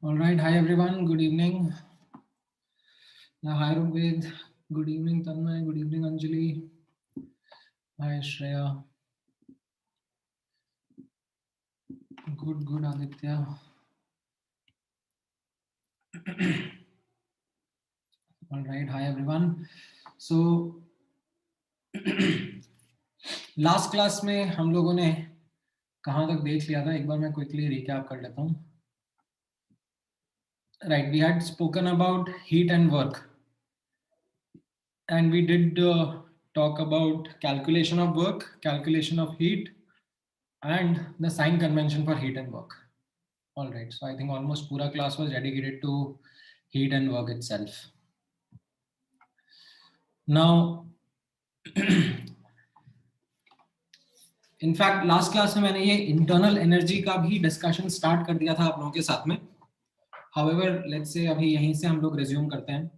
All right. Hi, everyone. Good evening. Hi, Rugved. Good evening, Tanmay. Good evening, Anjali. Hi, Shreya. Good, Aditya. All right. Hi, everyone. So, last class में हम लोगों ने कहाँ तक देख लिया था एक बार मैं क्विकली रिकैप कर लेता हूँ. Right, we had spoken about heat and work, and we did talk about calculation of work, calculation of heat, and the sign convention for heat and work. All right, so I think almost pura class was dedicated to heat and work itself. Now, in fact last class में मैंने ये internal energy का भी discussion start कर दिया था आप लोगों के साथ में. हाउएवर लेट्स से अभी यहीं से हम लोग रिज्यूम करते हैं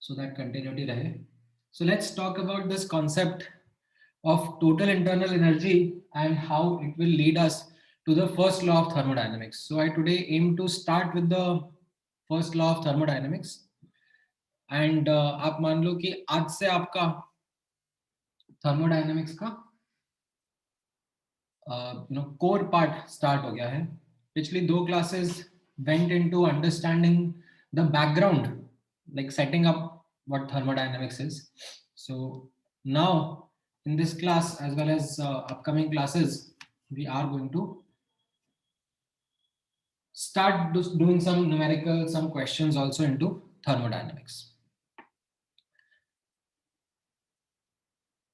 सो दैट कंटिन्यूटी रहे. So let's talk about this concept of total internal energy and how it will lead us to the first law of thermodynamics. So I today aim to start with the first law of thermodynamics. And आप मान लो कि आज से आपका thermodynamics का core part start हो गया है. पिछली दो classes went into understanding the background, like setting up what thermodynamics is. So now in this class as well as upcoming classes, we are going to start doing some numerical, some questions also into thermodynamics.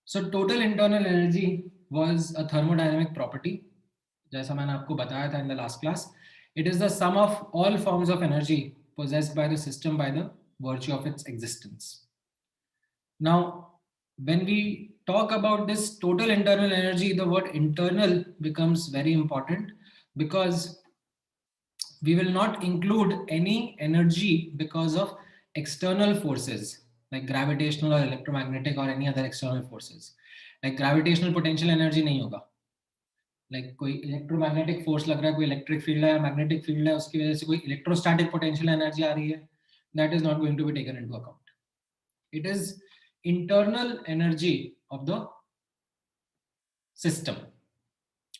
So total internal energy was a thermodynamic property. जैसा मैंने आपको बताया था in the last class, it is the sum of all forms of energy possessed by the system by the virtue of its existence. Now, when we talk about this total internal energy, the word internal becomes very important because we will not include any energy because of external forces like gravitational or electromagnetic or any other external forces. Like gravitational potential energy नहीं होगा. Like कोई electromagnetic force लग रहा है, कोई electric field है, magnetic field है, उसकी वजह से कोई electrostatic potential energy आ रही है, that is not going to be taken into account. It is internal energy of the system.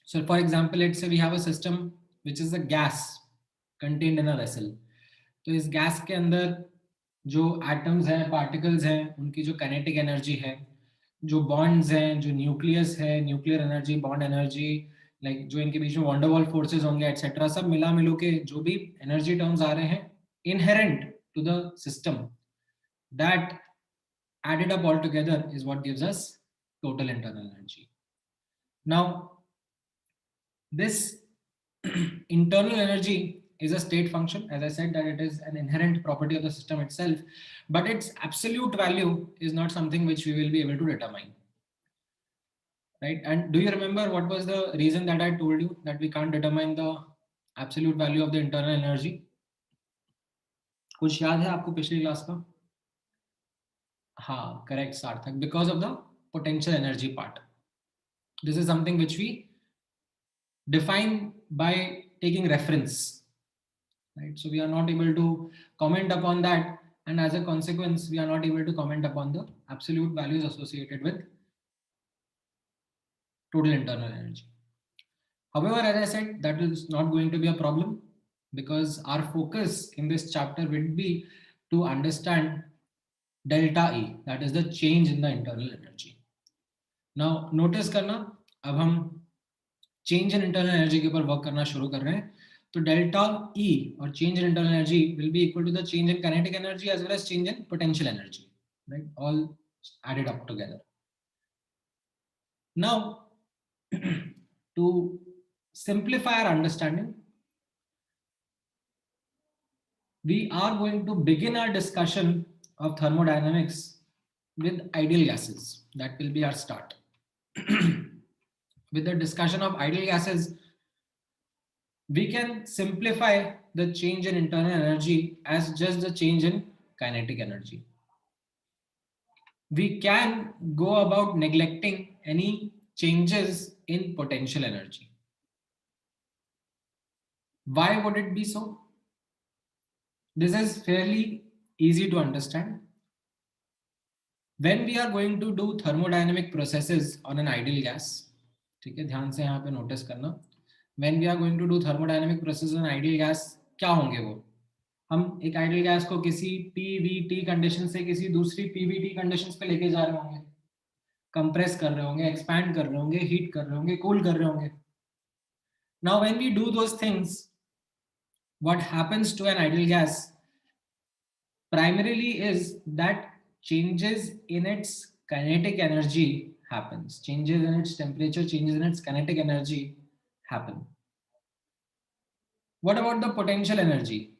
So for example, let's say we have a system which is a gas contained in a vessel. तो इस gas के अंदर जो atoms हैं, particles हैं, उनकी जो kinetic energy है, जो बॉन्ड्स हैं, जो न्यूक्लियस है, nuclear energy, bond energy, like जो इनके बीच में वंडरवॉल फोर्सेस होंगे एटसेट्रा, सब मिला मिलो के जो भी एनर्जी टर्म्स आ रहे हैं inherent to the system, that added up all together is what gives us total internal energy. Now, this internal energy is a state function. As I said, that it is an inherent property of the system itself, but its absolute value is not something which we will be able to determine. Right? And do you remember what was the reason that I told you that we can't determine the absolute value of the internal energy? कुछ याद है आपको पिछली class का? हाँ, correct, Sarthak. Because of the potential energy part. This is something which we define by taking reference. Right? So we are not able to comment upon that, and as a consequence, we are not able to comment upon the absolute values associated with total internal energy. However, as I said, that is not going to be a problem because our focus in this chapter will be to understand delta E, that is the change in the internal energy. Now, notice करना, अब हम change in internal energy के ऊपर work करना शुरू कर रहे हैं. So delta E or change in internal energy will be equal to the change in kinetic energy as well as change in potential energy, right? All added up together. Now, to simplify our understanding, we are going to begin our discussion of thermodynamics with ideal gases. That will be our start. With the discussion of ideal gases, we can simplify the change in internal energy as just the change in kinetic energy. We can go about neglecting any changes in potential energy. Why would it be so? This is fairly easy to understand. When we are going to do thermodynamic processes on an ideal gas, ठीक है, ध्यान से यहाँ पे notice करना, when we are going to do thermodynamic processes on ideal gas, क्या होंगे वो? हम एक आइडियल गैस को किसी PVT कंडीशन से किसी दूसरी PVT कंडीशंस पे लेके जा रहे होंगे, कंप्रेस कर रहे होंगे, एक्सपैंड कर रहे होंगे, हीट कर रहे होंगे, कूल कर रहे होंगे. Now when we do those things, what happens to an ideal gas primarily is that changes in its kinetic energy happens. Changes in its temperature, changes in its kinetic energy happen. What about the potential energy?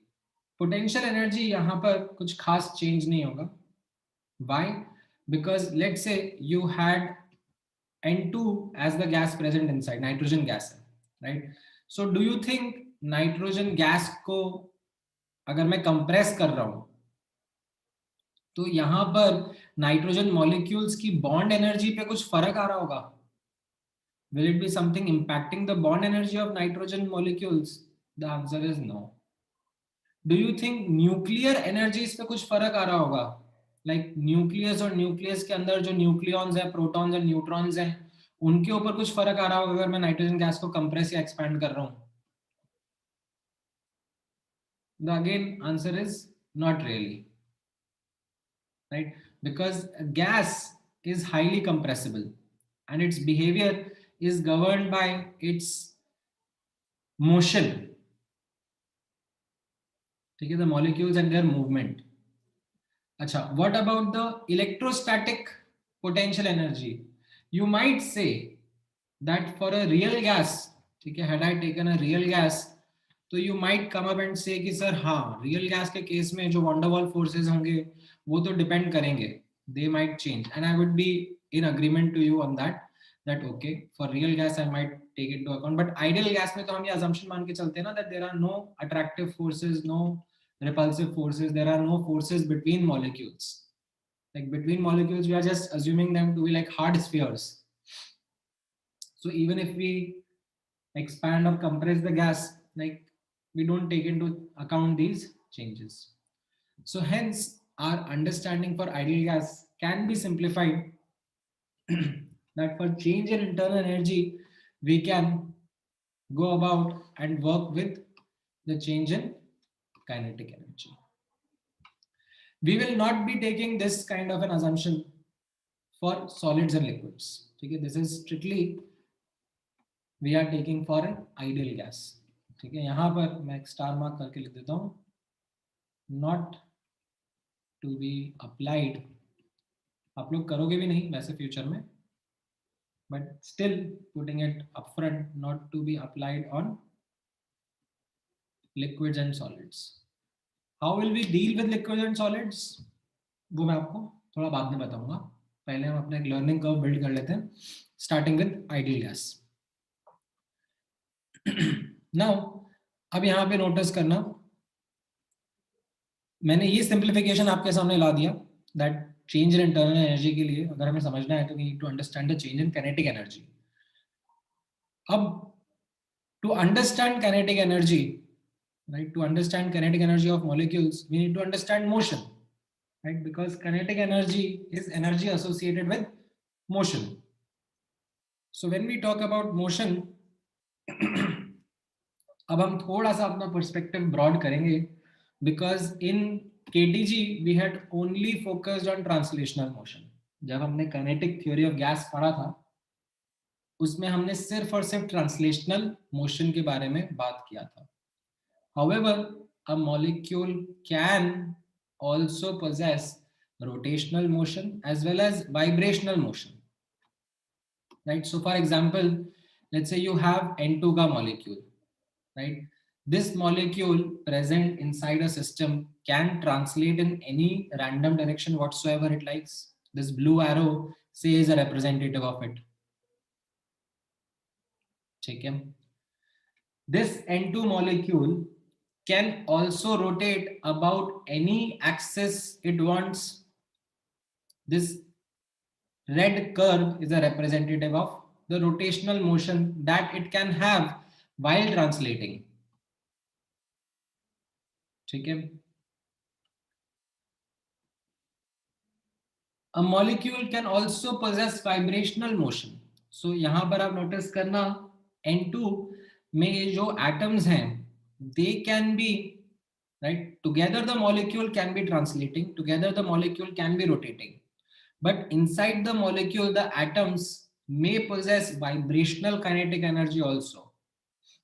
Potential energy यहाँ पर कुछ खास change नहीं होगा. Why? Because let's say you had N2 as the gas present inside, nitrogen gas, right? So do you think nitrogen gas को अगर मैं compress कर रहा हूँ तो यहाँ पर नाइट्रोजन मॉलिक्यूल्स की बॉन्ड एनर्जी पे कुछ फर्क आ रहा होगा? Will it be something impacting the bond energy of nitrogen molecules? The answer is no. Do you think nuclear energies पे कुछ फर्क आ रहा होगा? लाइक न्यूक्लियस और न्यूक्लियस के अंदर जो न्यूक्लियॉन्स हैं, प्रोटॉन्स और न्यूट्रॉन्स हैं, उनके ऊपर कुछ फर्क आ रहा होगा अगर मैं नाइट्रोजन गैस को कंप्रेस या एक्सपैंड कर रहा हूँ? The again answer is not really, right? Because gas is highly compressible and its behavior is governed by its motion. ठीक है, the molecules and their movement. अच्छा, what about the electrostatic potential energy? You might say that for a real gas, ठीक है, had I taken a real gas, तो you might come up and say कि sir हाँ, real gas के case में जो van der Waals forces होंगे वो तो depend करेंगे, they might change, and I would be in agreement to you on that okay, for real gas I might take it into account, but ideal gas में तो हम ये assumption मान के चलते हैं ना that there are no attractive forces, no repulsive forces, there are no forces between molecules. Like between molecules we are just assuming them to be like hard spheres. So even if we expand or compress the gas, like we don't take into account these changes. So hence our understanding for ideal gas can be simplified that for change in internal energy we can go about and work with the change in kinetic energy. We will not be taking this kind of an assumption for solids and liquids. Okay, this is strictly we are taking for an ideal gas. ठीक है, यहाँ पर मैं एक star mark करके लिख देता हूँ, not to be applied. आप लोग करोगे भी नहीं वैसे फ्यूचर में, but still putting it upfront, not to be applied on liquids and solids. How will we deal with liquids and solids? वो मैं आपको थोड़ा बाद में बताऊंगा. पहले हम अपने एक लर्निंग कर्व बिल्ड कर लेते हैं, starting with ideal gas. Now अब यहाँ पे नोटिस करना, मैंने ये सिंप्लीफिकेशन आपके सामने ला दिया that change in internal energy के लिए अगर हमें समझना है तो we need to understand the change in kinetic energy. अब to understand kinetic energy, right, to understand kinetic energy of molecules we need to understand motion, right, because kinetic energy is energy associated with motion. So when we talk about motion अब हम थोड़ा सा अपना perspective broad करेंगे, because in KTG we had only focused on translational motion. जब हमने kinetic theory of gas पढ़ा था उसमें हमने सिर्फ और सिर्फ ट्रांसलेशनल मोशन के बारे में बात किया था. However, a molecule can also possess rotational motion as well as vibrational motion, right? So for example, let's say you have N2 ka molecule, right? This molecule present inside a system can translate in any random direction whatsoever it likes. This blue arrow says a representative of it. Okay. This N2 molecule can also rotate about any axis it wants. This red curve is a representative of the rotational motion that it can have while translating. ठीक है. A molecule can also possess vibrational motion. So यहाँ पर आप notice करना N2 में ये जो atoms हैं, they can be, right, together the molecule can be translating, together the molecule can be rotating, but inside the molecule the atoms may possess vibrational kinetic energy also.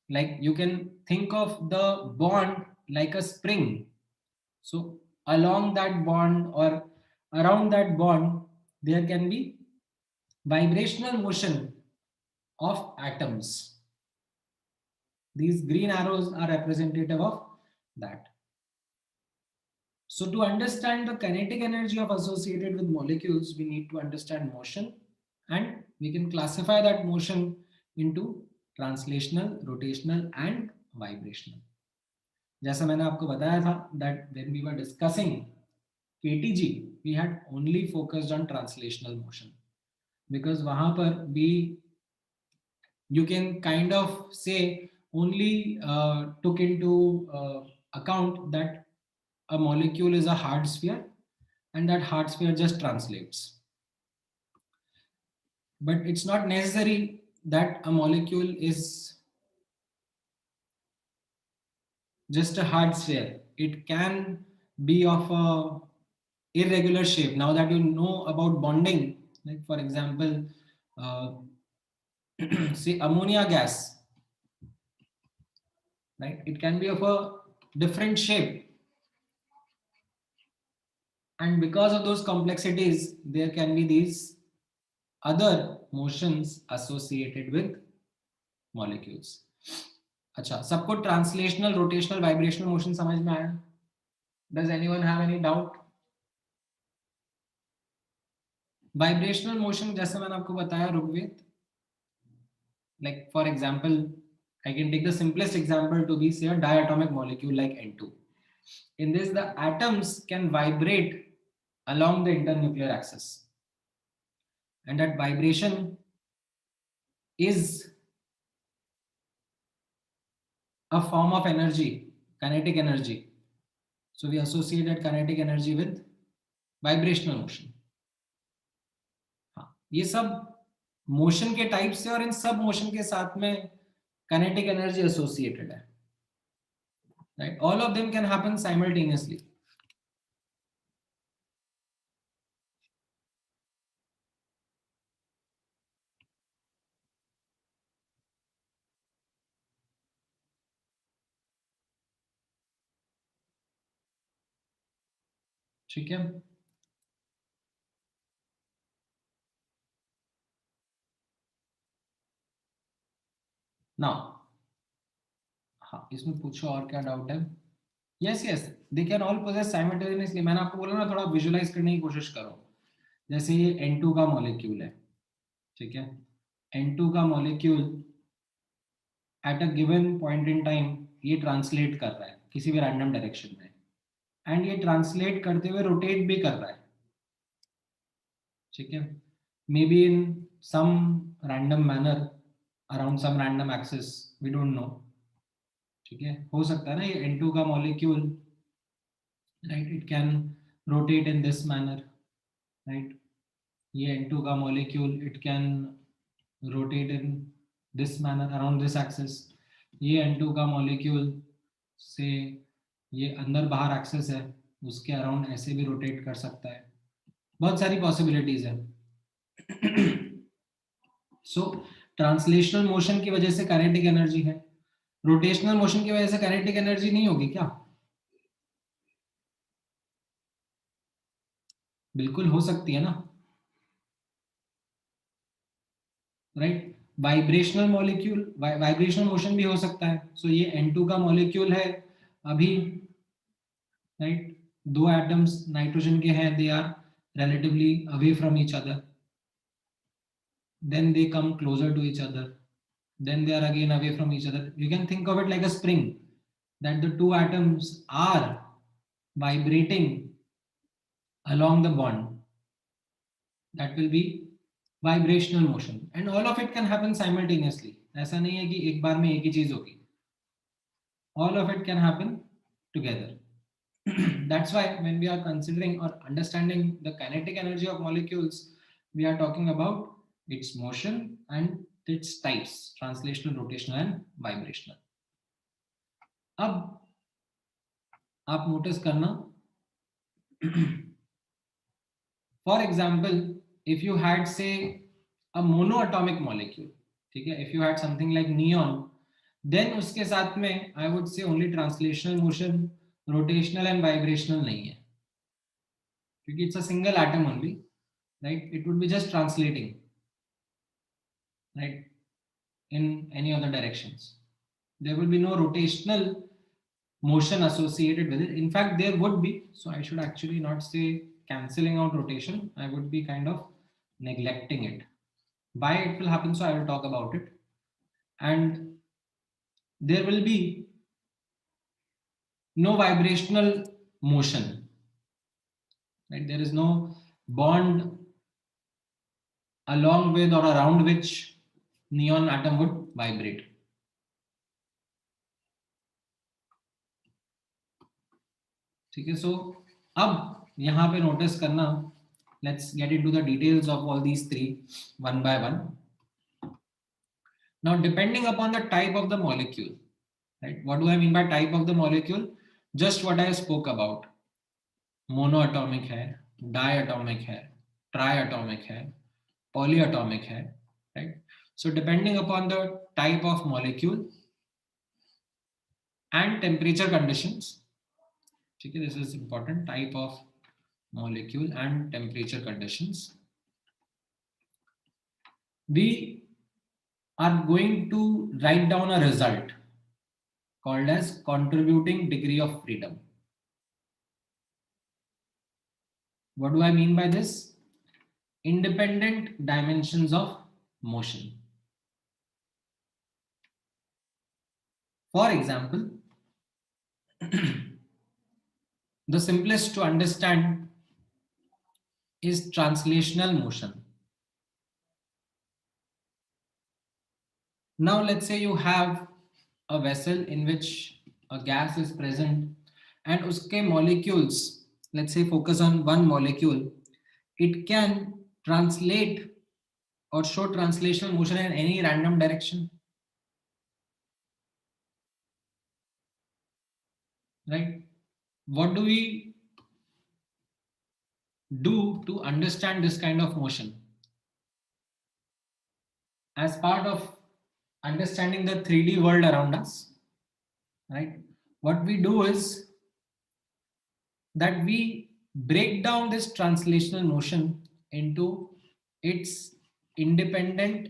Like you can think of the bond like a spring. So along that bond or around that bond, there can be vibrational motion of atoms. These green arrows are representative of that. So to understand the kinetic energy of associated with molecules, we need to understand motion, and we can classify that motion into translational, rotational and vibrational. जैसा मैंने आपको बताया था that when we were discussing KTG, we had only focused on translational motion because वहां पर भी you can kind of say only took into account that a molecule is a hard sphere and that hard sphere just translates. But it's not necessary that a molecule is just a hard sphere. It can be of a irregular shape. Now that you know about bonding, like for example, say ammonia gas, right? It can be of a different shape. And because of those complexities, there can be these other motions associated with molecules. अच्छा, सबको translational, rotational, vibrational motion समझ में आया? Does anyone have any doubt? Vibrational motion जैसे मैंने आपको बताया Rigveda, like for example, I can take the simplest example to be say a diatomic molecule like N2. In this, the atoms can vibrate along the internuclear axis, and that vibration is a form of energy, kinetic energy. So we associate that kinetic energy with vibrational motion. हाँ, ये सब motion के type से और इन सब motion के साथ में kinetic energy associated है, right? All of them can happen simultaneously. ठीक है. Now, हाँ, इसमें पूछो और क्या डाउट है? Yes yes, they can all poses simultaneously. मैंने आपको बोला ना, थोड़ा विजुलाइज करने की कोशिश करो. जैसे ये N2 का मॉलिक्यूल है, ठीक है. N2 का molecule at a given point in time ये ट्रांसलेट कर रहा है किसी भी रैंडम डायरेक्शन में, एंड ये ट्रांसलेट करते हुए रोटेट भी कर रहा है, ठीक है. Maybe in some random manner around some random axis, we don't know. ठीक है, हो सकता है ना ये N2 का molecule, right, it can rotate in this manner, right. ये N2 का molecule it can rotate in this manner around this axis. ये N2 का मॉलिक्यूल से ये अंदर बाहर एक्सिस है उसके अराउंड ऐसे भी रोटेट कर सकता है. बहुत सारी पॉसिबिलिटीज है. सो ट्रांसलेशनल मोशन की वजह से काइनेटिक एनर्जी है, रोटेशनल मोशन की वजह से काइनेटिक एनर्जी नहीं होगी क्या? बिल्कुल हो सकती है ना, right. Vibrational molecule, vibrational motion भी हो सकता है. सो ये N2 का मॉलिक्यूल है अभी, राइट. दो एटम्स नाइट्रोजन के हैं, they are relatively away from each other, then they come closer to each other, then they are again away from each other. You can think of it like a spring, that the two atoms are vibrating along the bond. That will be vibrational motion, and all of it can happen simultaneously. ऐसा नहीं है कि एक बार में एक ही चीज होगी. All of it can happen together. That's why when we are considering or understanding the kinetic energy of molecules, we are talking about its motion and its types, translational, rotational and vibrational. अब आप notice करना, for example, if you had say a monoatomic molecule, ठीक है, if you had something like neon, then उसके साथ में I would say only translational motion, rotational and vibrational नहीं है, क्योंकि it's a single atom only, right? It would be just translating, right, in any other directions. There will be no rotational motion associated with it. In fact, there would be. So I should actually not say cancelling out rotation. I would be kind of neglecting it. Why it will happen? So I will talk about it. And there will be no vibrational motion. Right? There is no bond along with or around which neon atom would vibrate. ठीक है, so अब यहाँ पे notice करना, let's get into the details of all these three one by one. Now, depending upon the type of the molecule, right? What do I mean by type of the molecule? Just what I spoke about. Monoatomic है, diatomic है, triatomic है, polyatomic है, right? So depending upon the type of molecule and temperature conditions, okay, this is important, type of molecule and temperature conditions, we are going to write down a result called as contributing degree of freedom. What do I mean by this? Independent dimensions of motion. For example, the simplest to understand is translational motion. Now, let's say you have a vessel in which a gas is present and uske molecules, let's say focus on one molecule, it can translate or show translational motion in any random direction, right? What do we do to understand this kind of motion? As part of understanding the 3D world around us, right? What we do is that we break down this translational motion into its independent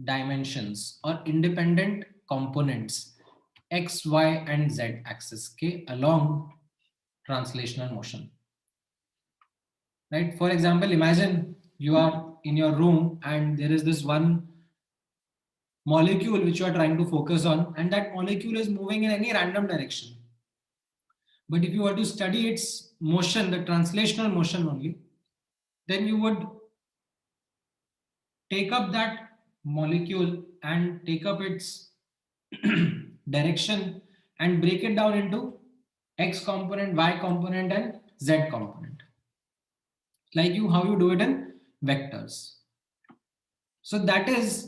dimensions or independent components, x, y and z axis के along translational motion, right? For example, imagine you are in your room and there is this one molecule which you are trying to focus on, and that molecule is moving in any random direction. But if you were to study its motion, the translational motion only, then you would take up that molecule and take up its direction and break it down into x component, y component and z component, like how you do it in vectors. So that is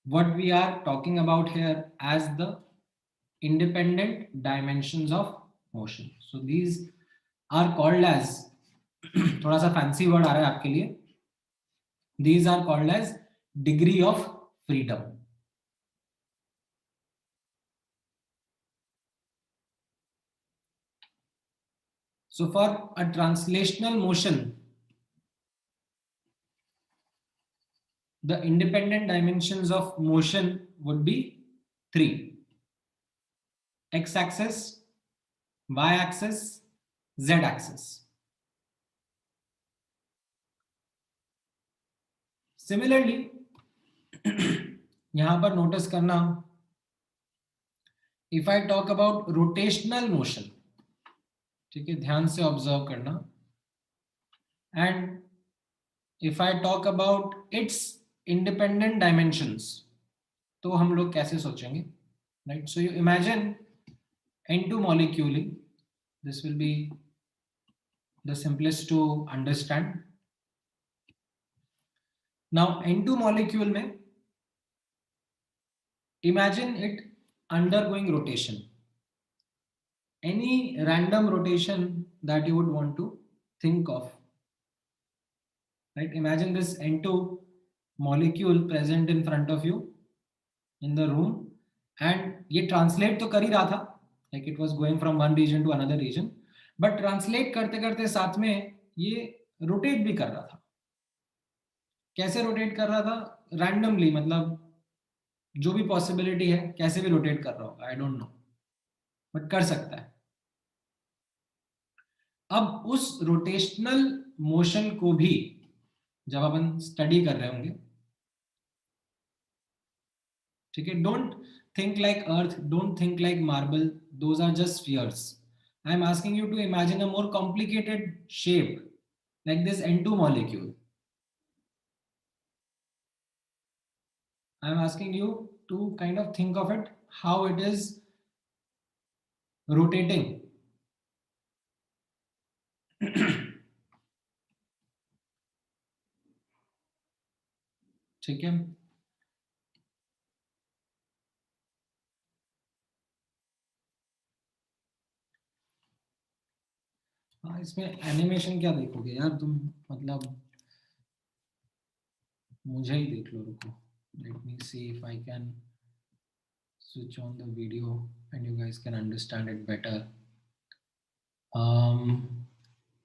what we are talking about here as the independent dimensions of motion. So these are called as थोड़ा सा fancy word आ रहा है आपके लिए, these are called as degree of freedom. So for a translational motion, the independent dimensions of motion would be 3: x-axis, y-axis, z-axis. Similarly, यहाँ पर notice करना, if I talk about rotational motion, ठीक है, ध्यान से observe करना, and if I talk about its independent dimensions, तो हम लोग कैसे सोचेंगे, right? So you imagine N2 molecule, This will be the simplest to understand. Now N2 molecule में imagine it undergoing rotation. Any random rotation that you would want to think of, right? Imagine this N2 molecule present in front of you in the room, and ये translate तो कर ही रहा था, like it was going from one region to another region, but translate करते करते साथ में ये rotate भी कर रहा था. कैसे rotate कर रहा था? Randomly, मतलब जो भी possibility है कैसे भी rotate कर रहा होगा, I don't know, but कर सकता है. अब उस रोटेशनल मोशन को भी जब अपन स्टडी कर रहे होंगे, ठीक है, don't think like earth, don't think like marble, those are just spheres. I am asking you to imagine a more complicated shape like this N2 molecule. I am asking you to kind of think of it, how it is rotating. ठीक है, हाँ, इसमें animation क्या देखोगे यार तुम, मतलब मुझे ही देख लो. रुको, let me see if I can switch on the video and you guys can understand it better.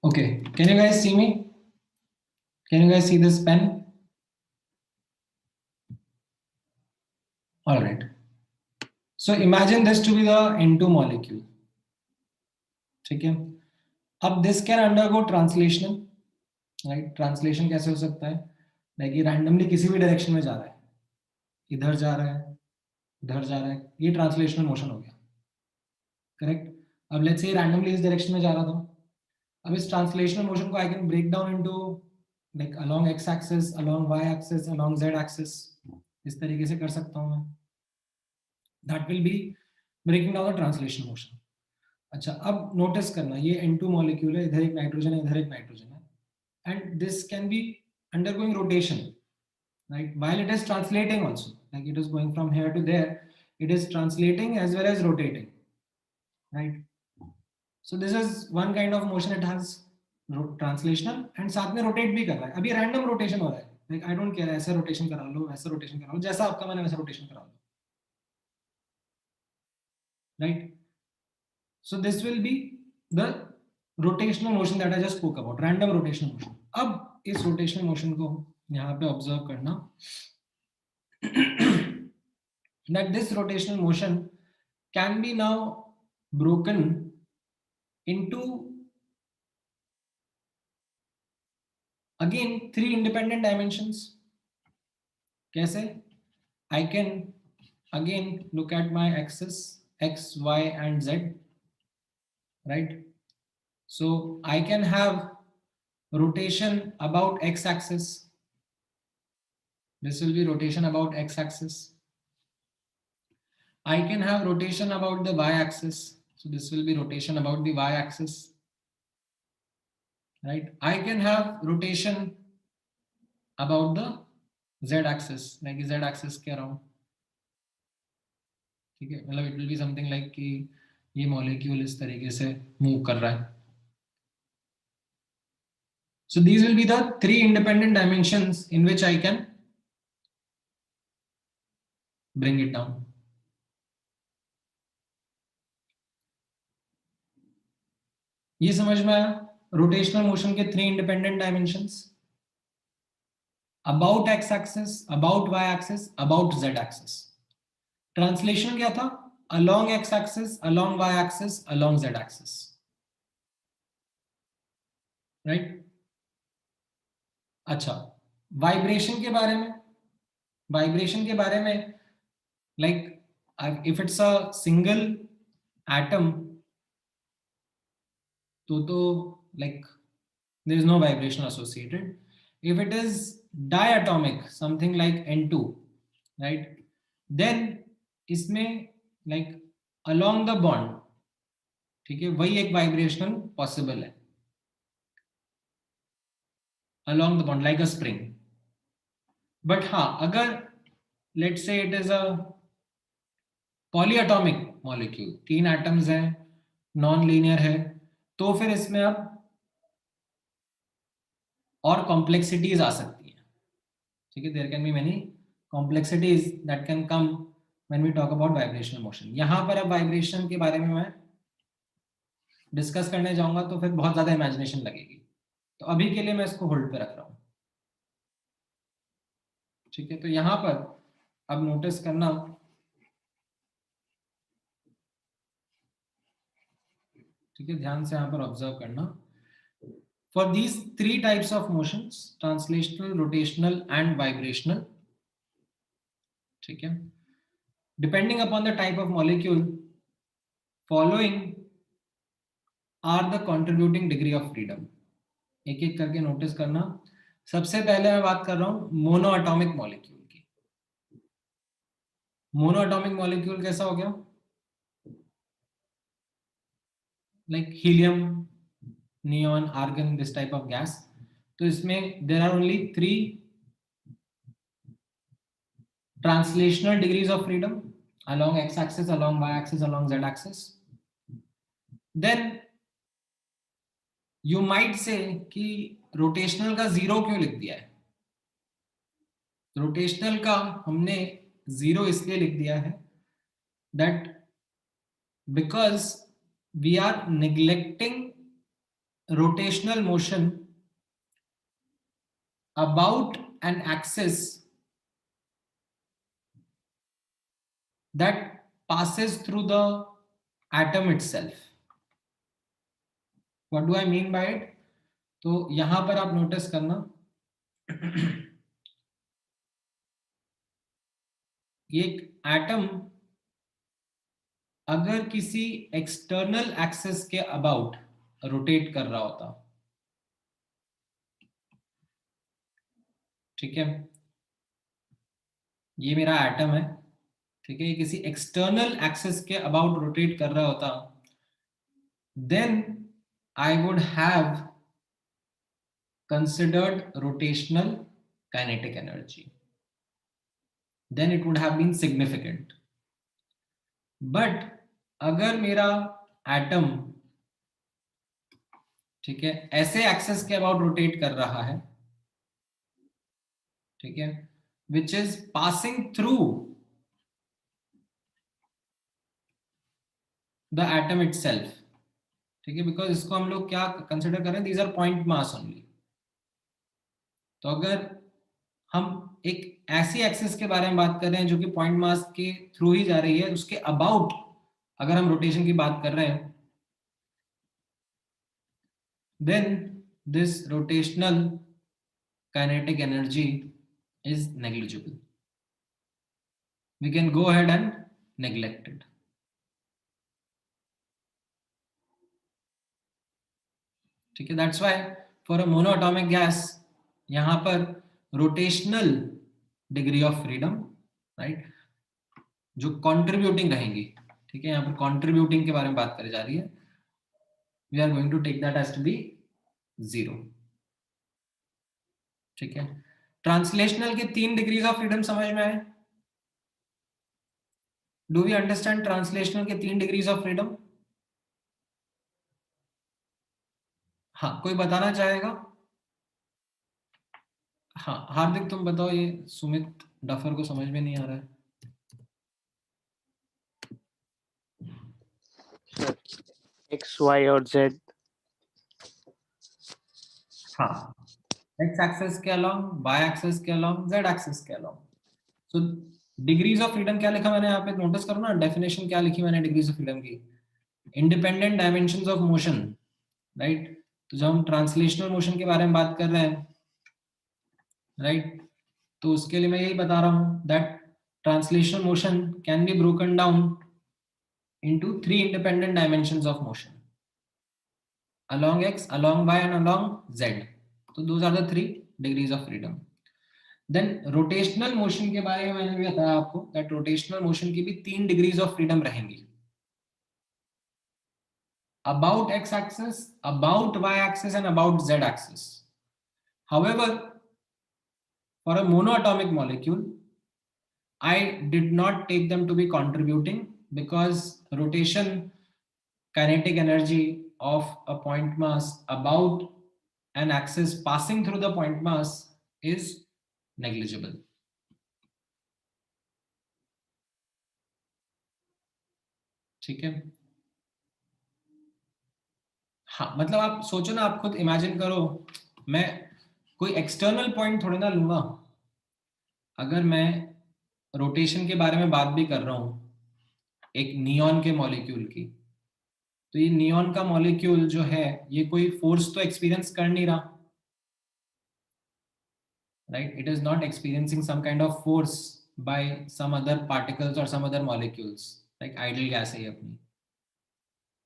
Okay, can you guys see me? Can you guys see this pen? All right, so imagine this to be the N2 molecule. ठीक है, अब this can undergo translation, right? Translation कैसे हो सकता है? Like ये randomly किसी भी direction में जा रहा है, इधर जा रहा है, इधर जा रहा है, ये ट्रांसलेशनल मोशन हो गया, करेक्ट. अब लेट्स से रैंडमली इस डायरेक्शन में जा रहा था. अब इस ट्रांसलेशनल मोशन को I can break down into like along X axis, along Y axis, along Z axis. इस तरीके से कर सकता हूं मैं. That will be breaking down the translational motion. अच्छा, अब नोटिस करना, ये N2 मॉलिक्यूल है, इधर एक नाइट्रोजन है, इधर एक नाइट्रोजन है, and this can be undergoing rotation, right, while it is translating also, like it is going from here to there, it is translating as well as rotating, right? So this is one kind of motion it has, translational, and साथ में rotate भी कर रहा है. अभी random rotation हो रहा है, like I don't care, ऐसा rotation करा लो, ऐसा rotation करा लो, जैसा आपका मन है वैसा rotation करा लो, right? So this will be the rotational motion that I just spoke about, random rotational motion. अब इस rotational motion को यहाँ पे observe करना that this rotational motion can be now broken into again 3 independent dimensions. कैसे? I can again look at my axis x, y and z, right? So I can have rotation about x axis. This will be rotation about x axis. I can have rotation about the y axis. So this will be rotation about the y axis, right? I can have rotation about the z axis, like z axis के around. ठीक है, मतलब it will be something like कि ये molecule इस तरीके से move कर रहा है. So these will be the 3 independent dimensions in which I can bring it down. ये समझ में आया? रोटेशनल मोशन के 3 independent dimensions, about X axis, about Y axis, about Z axis. Translation क्या था? Along X axis, along Y axis, along Z axis, right? अच्छा, vibration के बारे में, वाइब्रेशन के बारे में like if it's a single atom तो like there is no vibration associated. If it is diatomic, something like N2, right, then इसमें like along the bond ठीक है, वही एक वाइब्रेशन पॉसिबल है along the bond like a spring. But हाँ, अगर let's say it is a polyatomic molecule, 3 atoms हैं, non linear है, तो फिर इसमें अब और कॉम्प्लेक्सिटीज आ सकती है। ठीक है, there can be many complexities that can come when we talk about vibrational motion. यहां पर अब वाइब्रेशन के बारे में मैं डिस्कस करने जाऊंगा तो फिर बहुत ज्यादा इमेजिनेशन लगेगी, तो अभी के लिए मैं इसको होल्ड पे रख रहा हूं। ठीक है, तो यहां पर अब नोटिस करना, ठीक है, ध्यान से यहां पर ऑब्जर्व करना। For these 3 types of motions, translational, rotational and vibrational, ठीक है, depending upon the type of molecule, following are the contributing degree of freedom. एक एक करके नोटिस करना। सबसे पहले मैं बात कर रहा हूं मोनो एटॉमिक मॉलिक्यूल की। मोनो एटॉमिक मॉलिक्यूल कैसा हो गया? Like helium, neon, argon, this type of gas. तो इसमें there are only 3 translational degrees of freedom along x axis, along y axis, along z axis. Then you might say कि rotational का 0 क्यों लिख दिया है? रोटेशनल का हमने 0 इसलिए लिख दिया है that because we are neglecting rotational motion about an axis that passes through the atom itself. What do I mean by it? तो यहां पर आप नोटिस करना, एक एटम अगर किसी एक्सटर्नल एक्सेस के अबाउट रोटेट कर रहा होता, ठीक है, ये मेरा एटम है, ठीक है, ये किसी एक्सटर्नल एक्सेस के अबाउट रोटेट कर रहा होता, then I would have considered rotational kinetic energy, then it would have been significant. But अगर मेरा एटम, ठीक है, ऐसे एक्सेस के अबाउट रोटेट कर रहा है, ठीक है, which is passing through the atom itself, ठीक है, बिकॉज इसको हम लोग क्या कंसिडर कर रहे हैं, these are point mass only. तो अगर हम एक ऐसी एक्सिस के बारे में बात कर रहे हैं जो कि पॉइंट मास के थ्रू ही जा रही है, उसके अबाउट अगर हम रोटेशन की बात कर रहे हैं, then this rotational kinetic energy is negligible. We can go ahead and neglect it. ठीक है, that's why for a monoatomic gas यहां पर rotational degree of freedom, right, जो contributing रहेंगी, ठीक है, यहां पर contributing के बारे में बात करी जा रही है, we are going to take that as to be 0. ठीक है, ट्रांसलेशनल के 3 डिग्रीज ऑफ फ्रीडम समझ में आए? डू वी अंडरस्टैंड ट्रांसलेशनल के 3 डिग्रीज ऑफ फ्रीडम? हाँ, कोई बताना चाहेगा? हाँ, हार्दिक तुम बताओ, ये सुमित डफर को समझ में नहीं आ रहा है। एक्स, वाई और जेड। हाँ, एक्स एक्सिस के अलोंग, वाई एक्सिस के अलोंग, जेड एक्सिस के along. So degrees of freedom क्या लिखा मैंने यहाँ पे, नोटिस करो ना, डेफिनेशन क्या लिखी मैंने डिग्रीज ऑफ फ्रीडम की, independent dimensions of motion, right. तो जब हम ट्रांसलेशनल मोशन के बारे में बात कर रहे हैं, राइट, तो उसके लिए मैं यही बता रहा हूं that translational motion can be broken down into 3 independent dimensions of motion, along x, along y and along z. So those are the 3 degrees of freedom. Then rotational motion के बारे में मैंने भी बताया आपको that rotational motion की भी 3 degrees of freedom रहेंगी, about x axis, about y axis, and about z axis. However, for a monoatomic molecule, I did not take them to be contributing because rotation kinetic energy of a point mass about an axis passing through the point mass is negligible. ठीक है. हाँ, मतलब आप सोचो ना, आप खुद imagine करो, मैं कोई एक्सटर्नल पॉइंट थोड़ी ना लूंगा. अगर मैं रोटेशन के बारे में बात भी कर रहा हूं एक नियॉन के मॉलिक्यूल की, तो ये नियॉन का मॉलिक्यूल जो है ये कोई फोर्स तो एक्सपीरियंस कर नहीं रहा, right? It is not experiencing some kind of force by some other particles or some other molecules, like ideal gas है ये अपनी.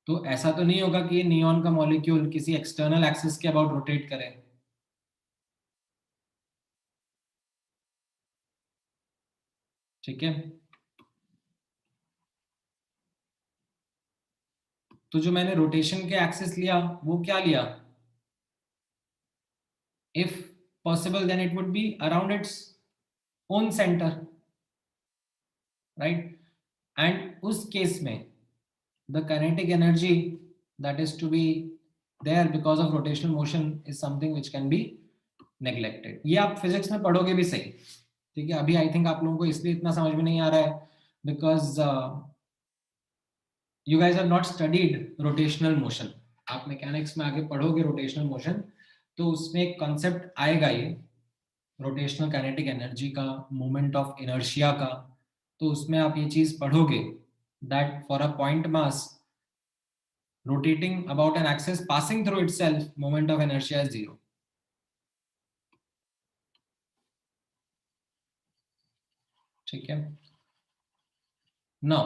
तो ऐसा तो नहीं होगा कि ये नियॉन का मॉलिक्यूल किसी एक्सटर्नल एक्सिस के अबाउट रोटेट करे. ठीक है. तो जो मैंने रोटेशन के एक्सिस लिया वो क्या लिया? If possible then it would be around its own center, right? And उस केस में the kinetic energy that is to be there because of rotational motion is something which can be neglected. ये आप physics में पढ़ोगे भी सही. ठीक है. अभी आई थिंक आप लोगों को इसलिए इतना समझ में नहीं आ रहा है because you guys have not studied rotational motion. आप मैकेनिक्स में आगे पढ़ोगे रोटेशनल मोशन, तो उसमें एक कॉन्सेप्ट आएगा ये रोटेशनल काइनेटिक एनर्जी का, मोमेंट ऑफ इनर्शिया का. तो उसमें आप ये चीज पढ़ोगे that for a point mass rotating about an axis passing through itself, moment of inertia is 0. ठीक है. Now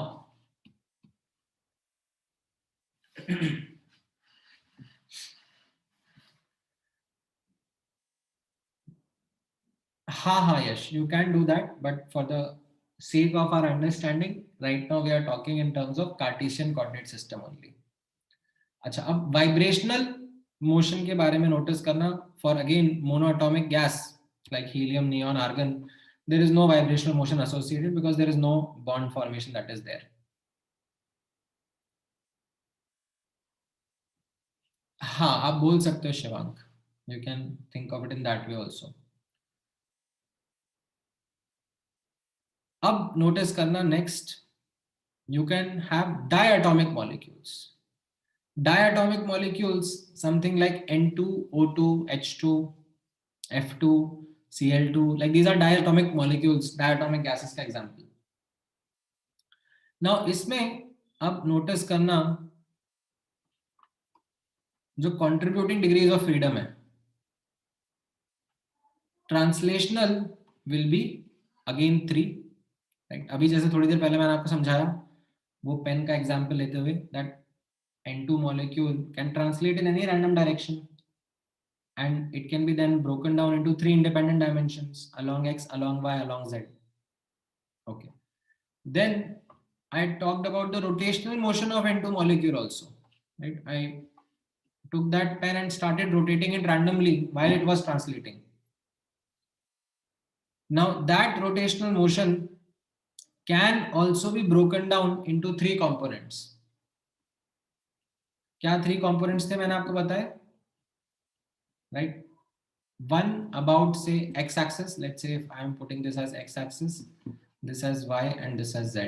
हाँ, yes, you can do that, but for the sake of our understanding, right now we are talking in terms of Cartesian coordinate system only. अच्छा, अब vibrational motion के बारे में notice करना. For again monoatomic gas like helium, neon, argon, there is no vibrational motion associated because there is no bond formation that is there. हाँ, आप बोल सकते हो Shivank, you can think of it in that way also. अब notice करना next, you can have diatomic molecules. Diatomic molecules, something like N2, O2, H2, F2, Cl2, like these are diatomic molecules, diatomic gases का example. Now इसमें अब notice करना जो contributing degrees of freedom है, translational will be again 3, right? अभी जैसे थोड़ी देर पहले मैंने आपको समझाया वो पेन का एग्जांपल लेते हुए that N2 molecule can translate in any random direction and it can be then broken down into 3 independent dimensions along x, along y, along z. Okay. Then I talked about the rotational motion of N2 molecule also, right? I took that pen and started rotating it randomly while it was translating. Now that rotational motion can also be broken down into 3 components. क्या 3 components थे मैंने आपको बताया, right? One about say x axis, let's say if I am putting this as x axis, this as y and this as z,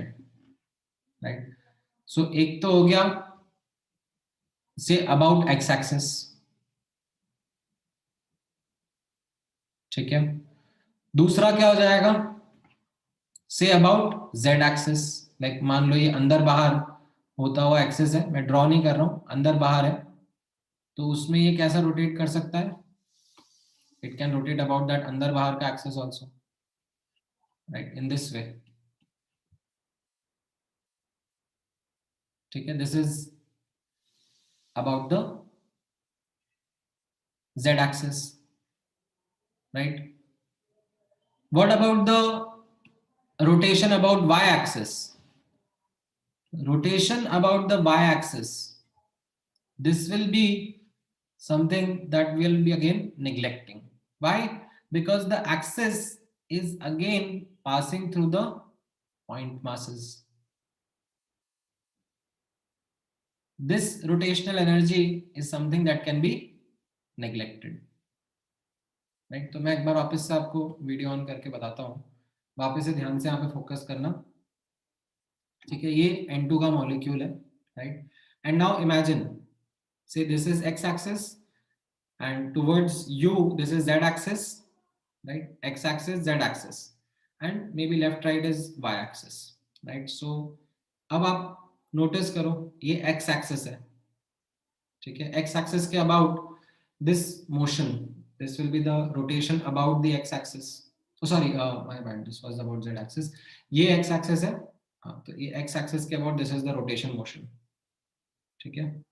right? So एक तो हो गया say about x axis, ठीक है. दूसरा क्या हो जाएगा, say about z axis, like मान लो ये अंदर बाहर होता हुआ एक्सिस है, मैं ड्रॉ नहीं कर रहा हूं, अंदर बाहर है, तो उसमें ये कैसा रोटेट कर सकता है, it can rotate about that अंदर बाहर का axis also, right? In this way, ठीक है. This is about the z axis, right? What about the rotation about y axis? Rotation about the y axis this will be something that will be again neglecting. Why? Because the axis is again passing through the point masses. This rotational energy is something that can be neglected, right? तो मैं एक बार वापस से आपको video on करके बताता हूँ, वापस से ध्यान से यहाँ पे फोकस करना, ठीक है? ये N2 का मॉलिक्यूल है, right? And now imagine, say this is x axis and towards you this is z axis, right? X axis, z axis, and maybe left right is y axis, right? So अब आप notice करो ये x axis है, ठीक है? x axis के about this motion, this will be the rotation about the x axis. Oh sorry, my bad, this was about z axis. ये x axis है, हाँ, तो ये x axis के about this is the rotation motion, ठीक है?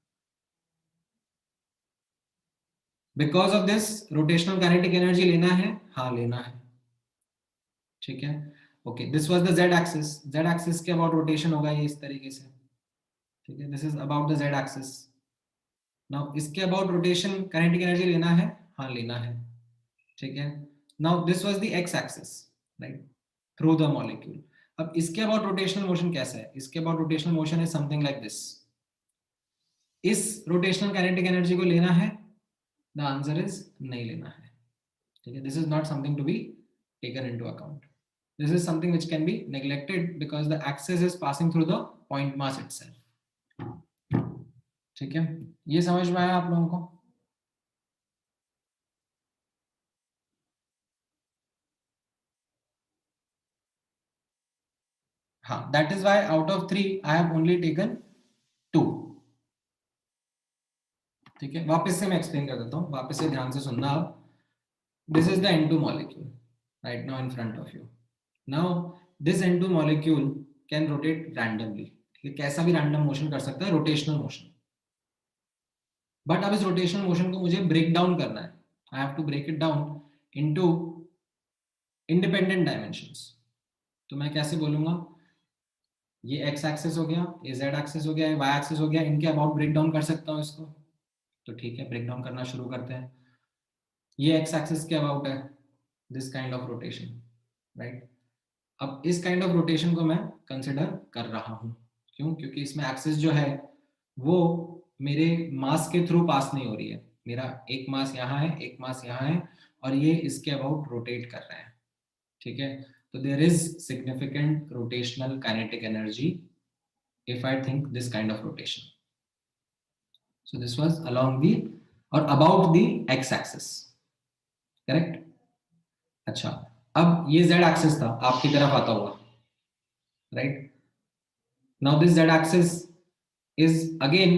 Because of this rotational kinetic energy लेना है, हाँ लेना है, ठीक है? Okay, this was the Z axis, Z axis के अबाउट रोटेशन होगा ये इस तरीके से, ठीक है? This is about the Z axis. Now इसके अबाउट रोटेशन काइनेटिक एनर्जी लेना है, हाँ लेना है, ठीक है? Now this was the x axis, right, through the molecule. अब इसके अबाउट रोटेशनल मोशन कैसा है? इसके about rotational motion is something like this. इस रोटेशनल काइनेटिक एनर्जी को लेना है? द आंसर इज नहीं लेना है, ठीक है? This is not something to be taken into account. This is something which can be neglected because the axis is passing through the point mass itself. ठीक है, ये समझ में आया आप लोगों को? हाँ, that is why out of 3 I have only taken 2. ठीक है, वापस से मैं एक्सप्लेन कर देता हूँ, वापस से ध्यान से सुनना आप. This is the N2 molecule right now in front of you. Now this N2 molecule can rotate randomly. ठीक है, कैसा भी रैंडम मोशन कर सकता है, रोटेशनल मोशन. बट अब इस रोटेशनल मोशन को मुझे ब्रेक डाउन करना है. I have to break it down into independent dimensions. तो मैं कैसे बोलूंगा, ये एक्स एक्सिस हो गया, ये जेड एक्सिस हो गया, ये वाई एक्सिस हो गया, इनके अबाउट ब्रेक डाउन कर सकता हूँ इसको. तो ठीक है, ब्रेक डाउन करना शुरू करते हैं. ये एक्स एक्सिस के अबाउट है, this kind of rotation, right? अब इस काइंड ऑफ रोटेशन को मैं कंसिडर कर रहा हूँ. क्यों? क्योंकि इसमें एक्सिस जो है वो मेरे मास के थ्रू पास नहीं हो रही है. मेरा एक मास यहाँ है, एक मास यहाँ है, और ये इसके अबाउट रोटेट कर रहे हैं, ठीक है? तो there is significant rotational kinetic energy if I think this kind of rotation. So this was along the और about the x axis, correct? अच्छा, अब ये जेड एक्सिस था, आपकी तरफ आता हुआ, right? Now this Z axis is again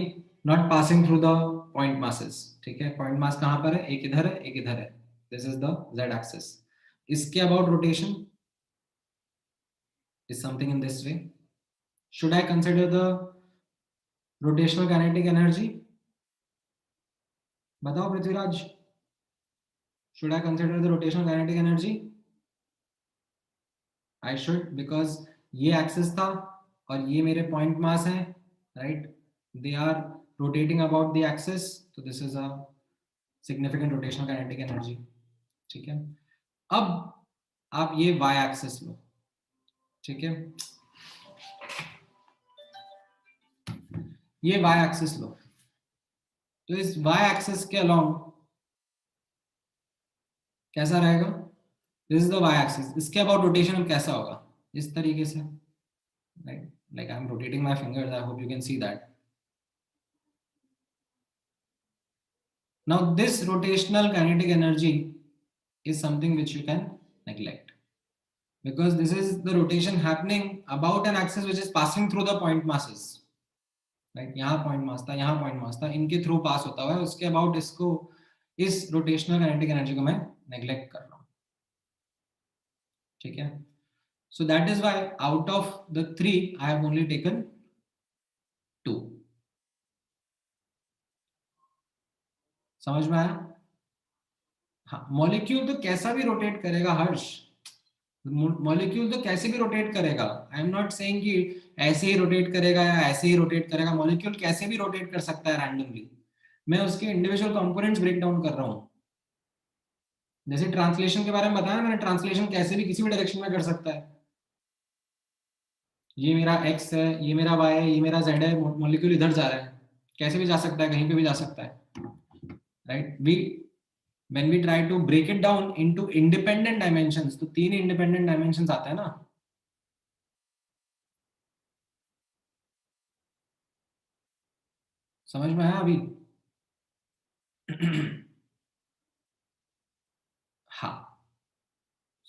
not passing through the point masses, ठीक है? पॉइंट मास कहां पर है? एक इधर है, एक इधर है. This is the z axis. इसके about rotation is something in this way. Should I consider the rotational kinetic energy? बताओ Prithviraj, should I consider the rotational kinetic energy? I should, because ये एक्सिस था और ये मेरे पॉइंट मास है, right? They are rotating about the axis, so this is a significant rotational kinetic energy, ठीक है? अब आप ये y axis लो, ठीक है? ये y axis लो, तो इस y axis के along कैसा रहेगा? This is the y axis. इसके about rotation कैसा होगा? इस तरीके से, right? Like I am rotating my fingers. I hope you can see that. Now this rotational kinetic energy is something which you can neglect, because this is the rotation happening about an axis which is passing through the point masses, right? यहाँ point mass था, यहाँ point mass था, इनके through pass होता हुआ है, उसके about इसको, इस rotational kinetic energy को मैं neglect कर रहा हूँ, ठीक है? So that is why out of the 3 I have only taken 2. समझ में आया? हाँ, मॉलिक्यूल तो कैसा भी रोटेट करेगा हर्ष, मॉलिक्यूल तो कैसे भी रोटेट करेगा. आई एम नॉट सेइंग कि ऐसे ही रोटेट करेगा या ऐसे ही रोटेट करेगा, मॉलिक्यूल कैसे भी रोटेट कर सकता है रैंडमली, मैं उसके इंडिविजुअल कंपोनेंट्स ब्रेक डाउन कर रहा हूँ। जैसे ट्रांसलेशन के बारे में बताया मैंने, ट्रांसलेशन कैसे भी किसी भी डायरेक्शन में कर सकता है। ये मेरा x है, ये मेरा y है, ये मेरा z है, मॉलिक्यूल इधर जा रहा है, कैसे भी जा सकता है, कहीं पे भी जा सकता है, right. We when we try to break it down into independent dimensions, तो 3 independent dimensions आते हैं ना। समझ में आया अभी? हाँ।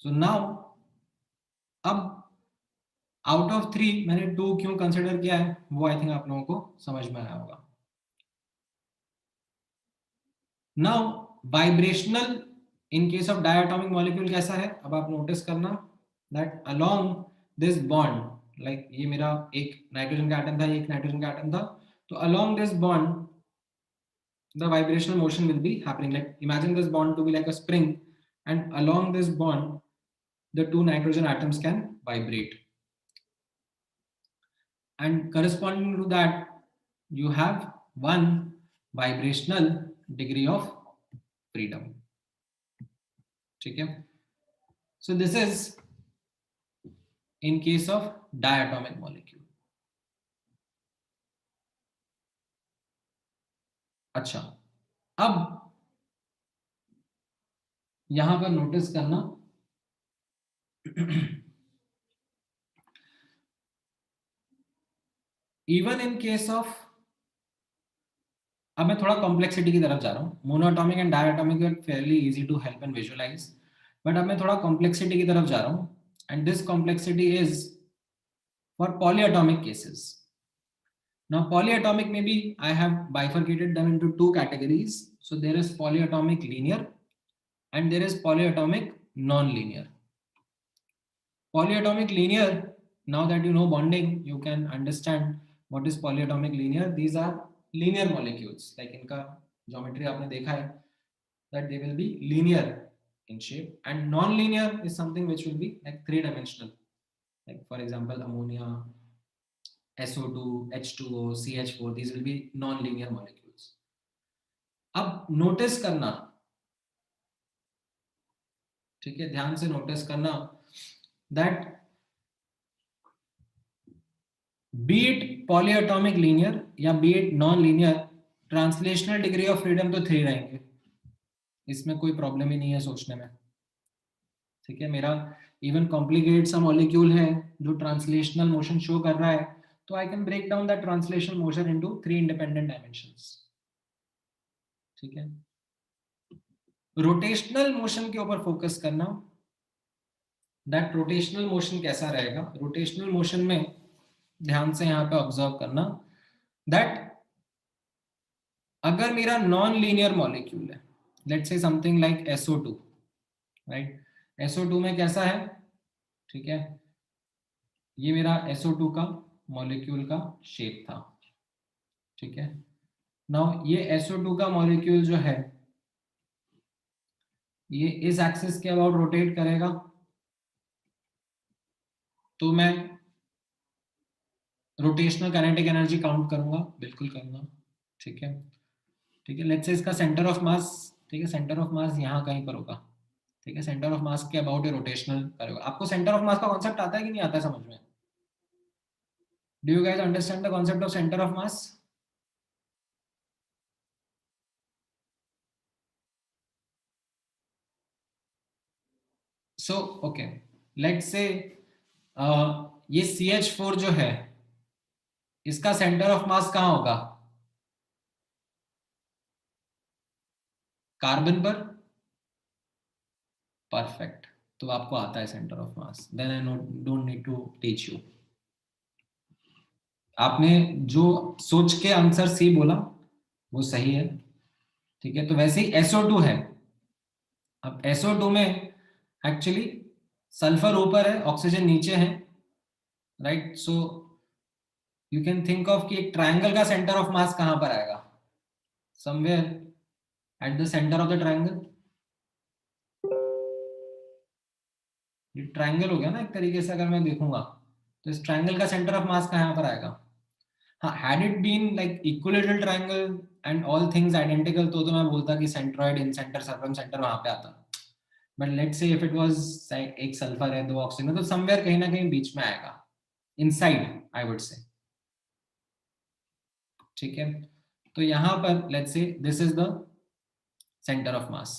सो नाउ अब आउट ऑफ 3 मैंने 2 क्यों कंसिडर किया है वो आई थिंक आप लोगों को समझ में आया होगा। Now vibrational in case of diatomic molecule कैसा है, अब आप नोटिस करना that along this bond, like ये मेरा एक नाइट्रोजन का एटम था, एक नाइट्रोजन का एटम था, तो along this bond the vibrational motion will be happening. Like imagine this bond to be like a spring, and along this bond the 2 nitrogen atoms can vibrate, and corresponding to that you have 1 vibrational degree of freedom. ठीक है? So this is in case of diatomic molecule. अच्छा, अब यहां पर notice करना even in case of, अब मैं थोड़ा कॉम्प्लेक्सिटी की तरफ जा रहा हूँ। Monoatomic and diatomic are fairly easy to help and visualise, but अब मैं थोड़ा कॉम्प्लेक्सिटी की तरफ जा रहा हूँ, and this complexity is for polyatomic cases. Now polyatomic, maybe I have bifurcated them into 2 categories. So there is polyatomic linear and there is polyatomic non-linear. Polyatomic linear, now that you know bonding, you can understand what is polyatomic linear. These are linear molecules, like इनका geometry आपने देखा है, that they will be linear in shape, and non-linear is something which will be like 3-dimensional, like for example ammonia, SO2, H2O, CH4, these will be non-linear molecules. अब notice करना, ठीक है, ध्यान से नोटिस करना that be it polyatomic linear या be it non-linear, translational degree of freedom तो 3 रहेंगे, इसमें कोई प्रॉब्लम ही नहीं है सोचने में। ठीक है, मेरा इवन कॉम्प्लिकेट सा मॉलिक्यूल है जो ट्रांसलेशनल मोशन शो कर रहा है, तो I can break down that translational motion into 3 independent dimensions. ठीक है, रोटेशनल मोशन के ऊपर फोकस करना, दैट रोटेशनल मोशन कैसा रहेगा। रोटेशनल मोशन में ध्यान से यहाँ पे ऑब्जर्व करना दैट अगर मेरा नॉन लीनियर मॉलिक्यूल है, let's say something like SO2, right, SO2 में कैसा है, ठीक है, ये मेरा SO2 का मॉलिक्यूल का शेप था। ठीक है, नाउ ये SO2 का मॉलिक्यूल जो है ये इस एक्सिस के अबाउट रोटेट करेगा, तो मैं रोटेशनल काइनेटिक एनर्जी काउंट करूंगा, बिल्कुल करूंगा। ठीक है, ठीक है, लेट्स से इसका सेंटर ऑफ मास, ठीक है, सेंटर ऑफ मास यहाँ कहीं पर होगा। ठीक है, सेंटर ऑफ मास के अबाउट ये रोटेशनल करेगा। आपको सेंटर ऑफ मास का कॉन्सेप्ट आता है कि नहीं आता है समझ में? Do you guys understand the concept of centre of mass? So okay, let's say ये CH4 जो है इसका सेंटर ऑफ मास कहाँ होगा? कार्बन पर। परफेक्ट, तो आपको आता है centre of mass, then I don't need to teach you. आपने जो सोच के आंसर सी बोला वो सही है। ठीक है, तो वैसे ही SO2 है। अब SO2 में एक्चुअली सल्फर ऊपर है, ऑक्सीजन नीचे है, right. So you can think of कि एक ट्रायंगल का सेंटर ऑफ मास कहां पर आएगा? Somewhere at the centre of the triangle. ये ट्रायंगल हो गया ना एक तरीके से, अगर मैं देखूंगा तो इस ट्रायंगल का सेंटर ऑफ मास कहाँ पर आएगा? हाँ, had it been like equilateral triangle and all things identical तो मैं बोलता कि centroid, incentre, circumcentre वहां पे आता। But let's say if it was एक सल्फर है, 2 ऑक्सीजन है, तो समवेयर कहीं ना कहीं बीच में आएगा, इनसाइड आई वुड से। ठीक है, तो यहां पर let's say this is the centre of मास।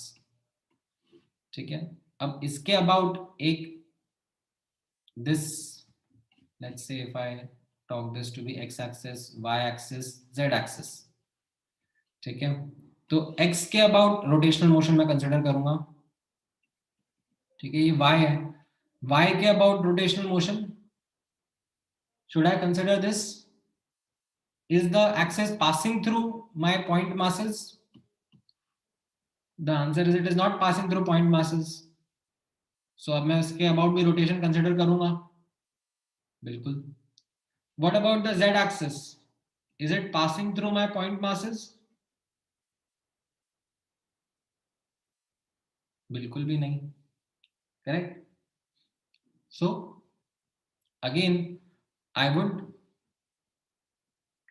ठीक है, अब इसके अबाउट एक this, let's say if I talk this to be x axis, y axis, z axis, ठीक है, तो x के अबाउट रोटेशनल मोशन मैं कंसिडर करूंगा। ठीक है, ये y है, y के about rotational motion, should I consider this? Is the axis passing through my point masses? The answer is it is not passing through point masses. So अब मैं इसके अबाउट भी रोटेशन कंसिडर करूंगा, बिल्कुल। What about the z axis? Is it passing through my point masses? बिल्कुल भी नहीं, correct. So again I would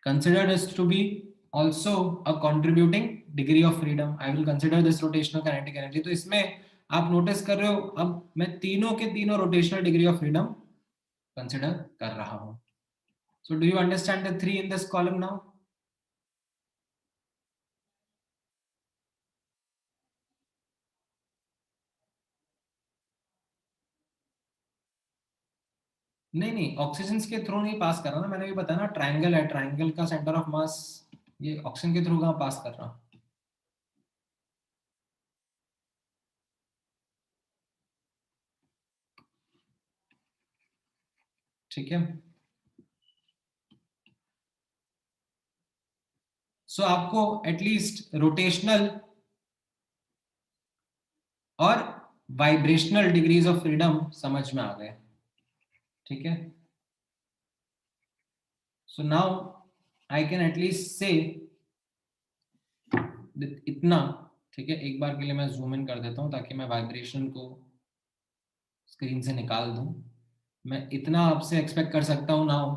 consider this to be also a contributing degree of freedom. I will consider this rotational kinetic energy. तो इसमें आप notice कर रहे हो, अब मैं तीनों के तीनों rotational degree of freedom consider कर रहा हूं। So do you understand the 3 in this column now? नहीं नहीं, ऑक्सीजन के थ्रू नहीं पास कर रहा ना, मैंने भी बताया ना, ट्रायंगल है, ट्रायंगल का सेंटर ऑफ मास ये ऑक्सीजन के थ्रू कहां पास कर रहा हूं? ठीक है, सो आपको एटलीस्ट रोटेशनल और वाइब्रेशनल डिग्रीज ऑफ फ्रीडम समझ में आ गए। ठीक है, so now I can at least से इतना। ठीक है, एक बार के लिए मैं जूम इन कर देता हूं ताकि मैं वाइब्रेशन को स्क्रीन से निकाल दूं। मैं इतना आपसे एक्सपेक्ट कर सकता हूं now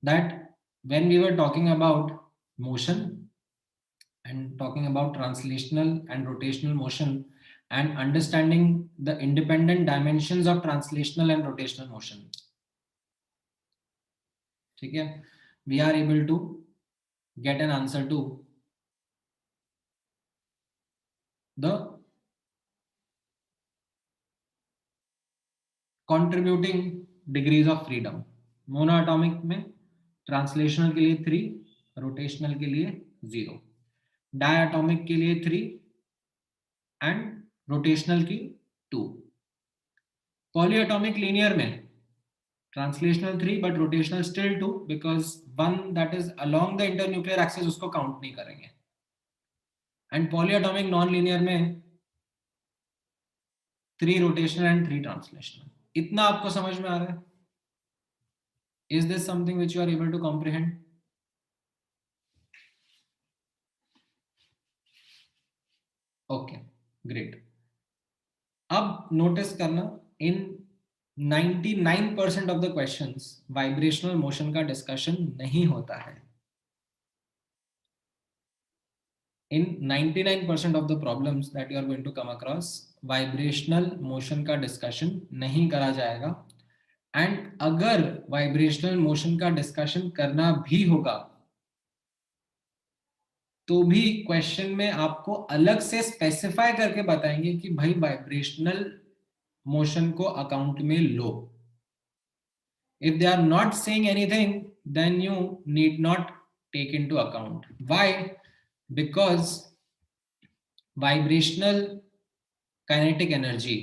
that when we were talking about motion and talking about translational and rotational motion and understanding the independent dimensions of translational and rotational motion, ठीक है, we are able to get an answer to the contributing degrees of freedom। Monoatomic में translational के लिए 3, rotational के लिए 0, diatomic के लिए 3 and rotational की 2। पॉलीएटॉमिक लीनियर में translational 3 but rotational still 2 because one that is along the internuclear axis उसको काउंट नहीं करेंगे। एंड पॉलीएटॉमिक नॉन लीनियर में 3 रोटेशनल एंड 3 ट्रांसलेशनल। इतना आपको समझ में आ रहा है? Is this something which you are able to comprehend? Okay, great. अब नोटिस करना, in 99% of the questions vibrational motion का डिस्कशन नहीं होता है। In 99% of the problems that you are going to come across, vibrational motion का discussion नहीं करा जाएगा। And अगर vibrational motion का discussion करना भी होगा तो भी क्वेश्चन में आपको अलग से स्पेसिफाई करके बताएंगे कि भाई वाइब्रेशनल मोशन को अकाउंट में लो। If they are not saying anything, then you need not take into account. Why? Because vibrational kinetic energy,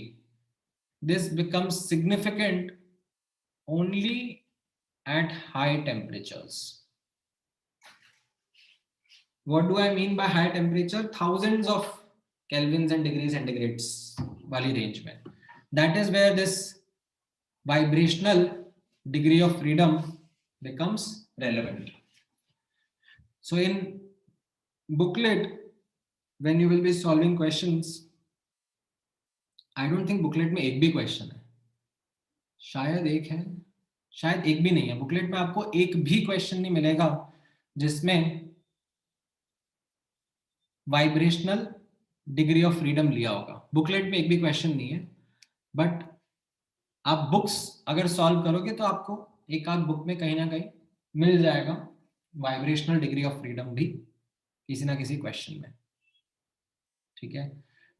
this becomes significant only at high temperatures. What do I mean by high temperature? Thousands of kelvins and degrees centigrades wali range mein. That is where this vibrational degree of freedom becomes relevant. So in booklet, when you will be solving questions, I don't think booklet में एक भी question है, शायद एक है, शायद एक भी नहीं है बुकलेट में, आपको एक भी क्वेश्चन नहीं मिलेगा जिसमें वाइब्रेशनल डिग्री ऑफ फ्रीडम लिया होगा। बुकलेट में एक भी क्वेश्चन नहीं है, बट आप बुक्स अगर सॉल्व करोगे तो आपको एक आध बुक में कहीं ना कहीं मिल जाएगा वाइब्रेशनल डिग्री ऑफ फ्रीडम भी किसी ना किसी क्वेश्चन में। ठीक है,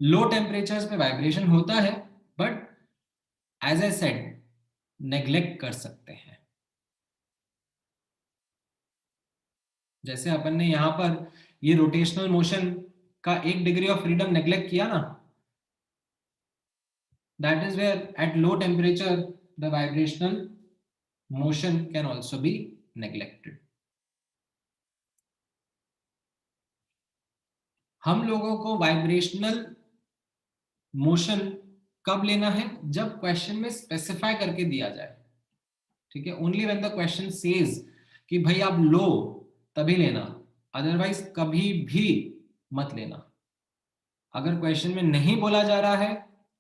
लो टेम्परेचर्स पे वाइब्रेशन होता है, but as I said neglect कर सकते हैं। जैसे अपन ने यहां पर ये रोटेशनल मोशन का 1 डिग्री ऑफ फ्रीडम नेग्लेक्ट किया ना, that is where at low temperature the vibrational motion can also be neglected. हम लोगों को वाइब्रेशनल मोशन कब लेना है, जब क्वेश्चन में स्पेसिफाई करके दिया जाए। ठीक है, only when the question says कि भाई आप लो तभी लेना, अदरवाइज कभी भी मत लेना। अगर क्वेश्चन में नहीं बोला जा रहा है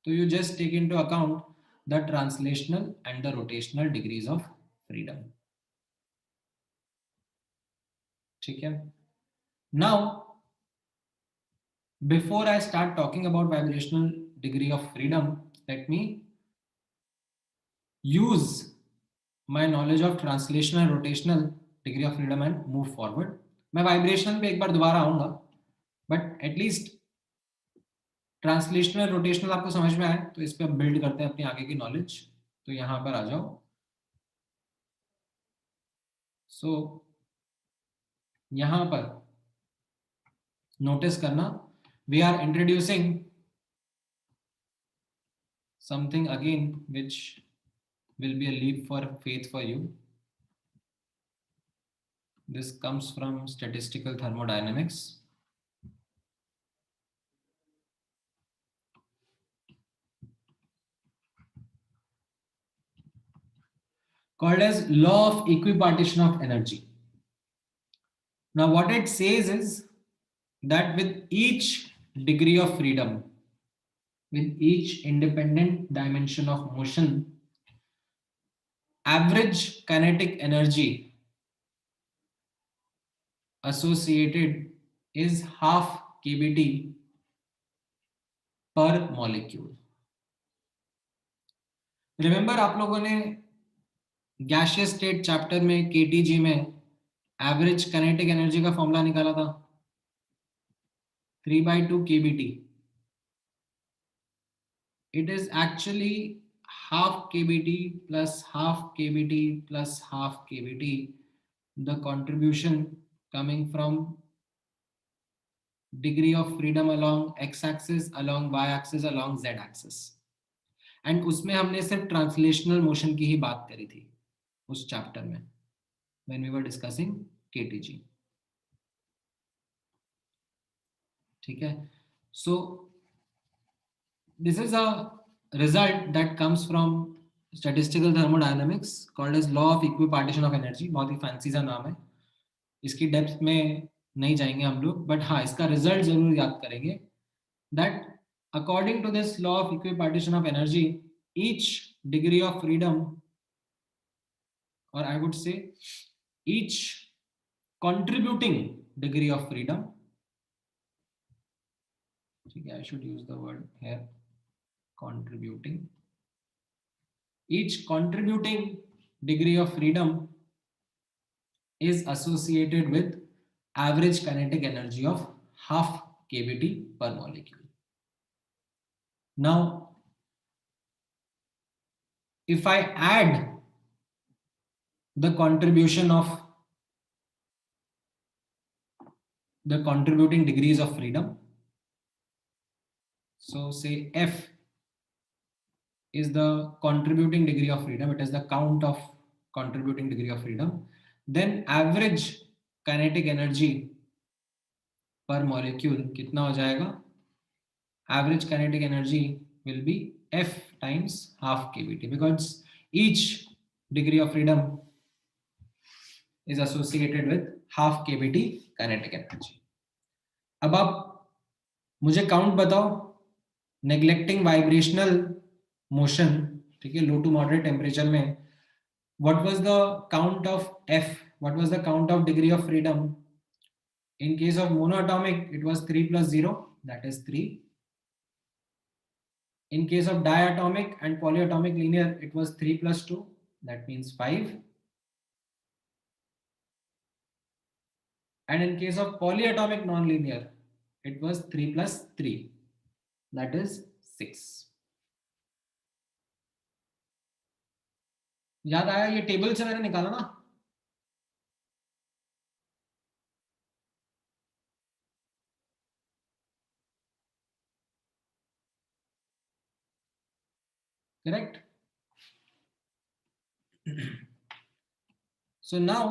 तो you just take into account the translational and the rotational degrees of freedom. ठीक है, now before I start talking about vibrational degree of freedom, let me use my knowledge of translational and rotational degree of freedom and move forward. मैं vibrational पे एक बार दोबारा आऊंगा, but at least translational rotational आपको समझ में आए तो इस पे हम बिल्ड करते हैं अपनी आगे की नॉलेज। तो यहां पर आ जाओ। सो यहां पर नोटिस करना, we are introducing something again which will be a leap for faith for you. This comes from statistical thermodynamics. Called as law of equipartition of energy. Now what it says is that with each degree of freedom, with each independent dimension of motion, average kinetic energy associated is half kBT per molecule. Remember आप लोगों ने gaseous state chapter में KTG में average kinetic energy का formula निकाला था 3/2 kBT. It is actually half kBT plus half kBT plus half kBT, the contribution coming from degree of freedom along x-axis, along y-axis, along z-axis. And उसमें हमने सिर्फ translational motion की ही बात करी थी उस चैप्टर में when we were discussing KTG. ठीक है, so this is a result that comes from statistical thermodynamics called as law of equipartition of energy. बहुत ही फैंसी सा नाम है, इसकी डेप्थ में नहीं जाएंगे हम लोग, बट हाँ इसका रिजल्ट जरूर याद करेंगे that according to this law of equipartition of energy, each degree of freedom, or I would say each contributing degree of freedom, okay, I should use the word here contributing, each contributing degree of freedom is associated with average kinetic energy of half kBT per molecule. Now if I add the contribution of the contributing degrees of freedom, so say F is the contributing degree of freedom, it is the count of contributing degree of freedom, then average kinetic energy per molecule कितना हो जाएगा? Average kinetic energy will be F times half kBT, because each degree of freedom is associated with half kBT kinetic energy. अब आप मुझे count बताओ, neglecting vibrational motion, ठीक है, लो to moderate temperature में what was the count of F, what was the count of degree of freedom? In case of monoatomic, it was 3 plus 0, that is 3. In case of diatomic and polyatomic linear, it was 3 plus 2, that means 5. And in case of polyatomic nonlinear, it was 3 plus 3, that is 6. याद आया? ये table से मैंने निकाला ना. Correct? So now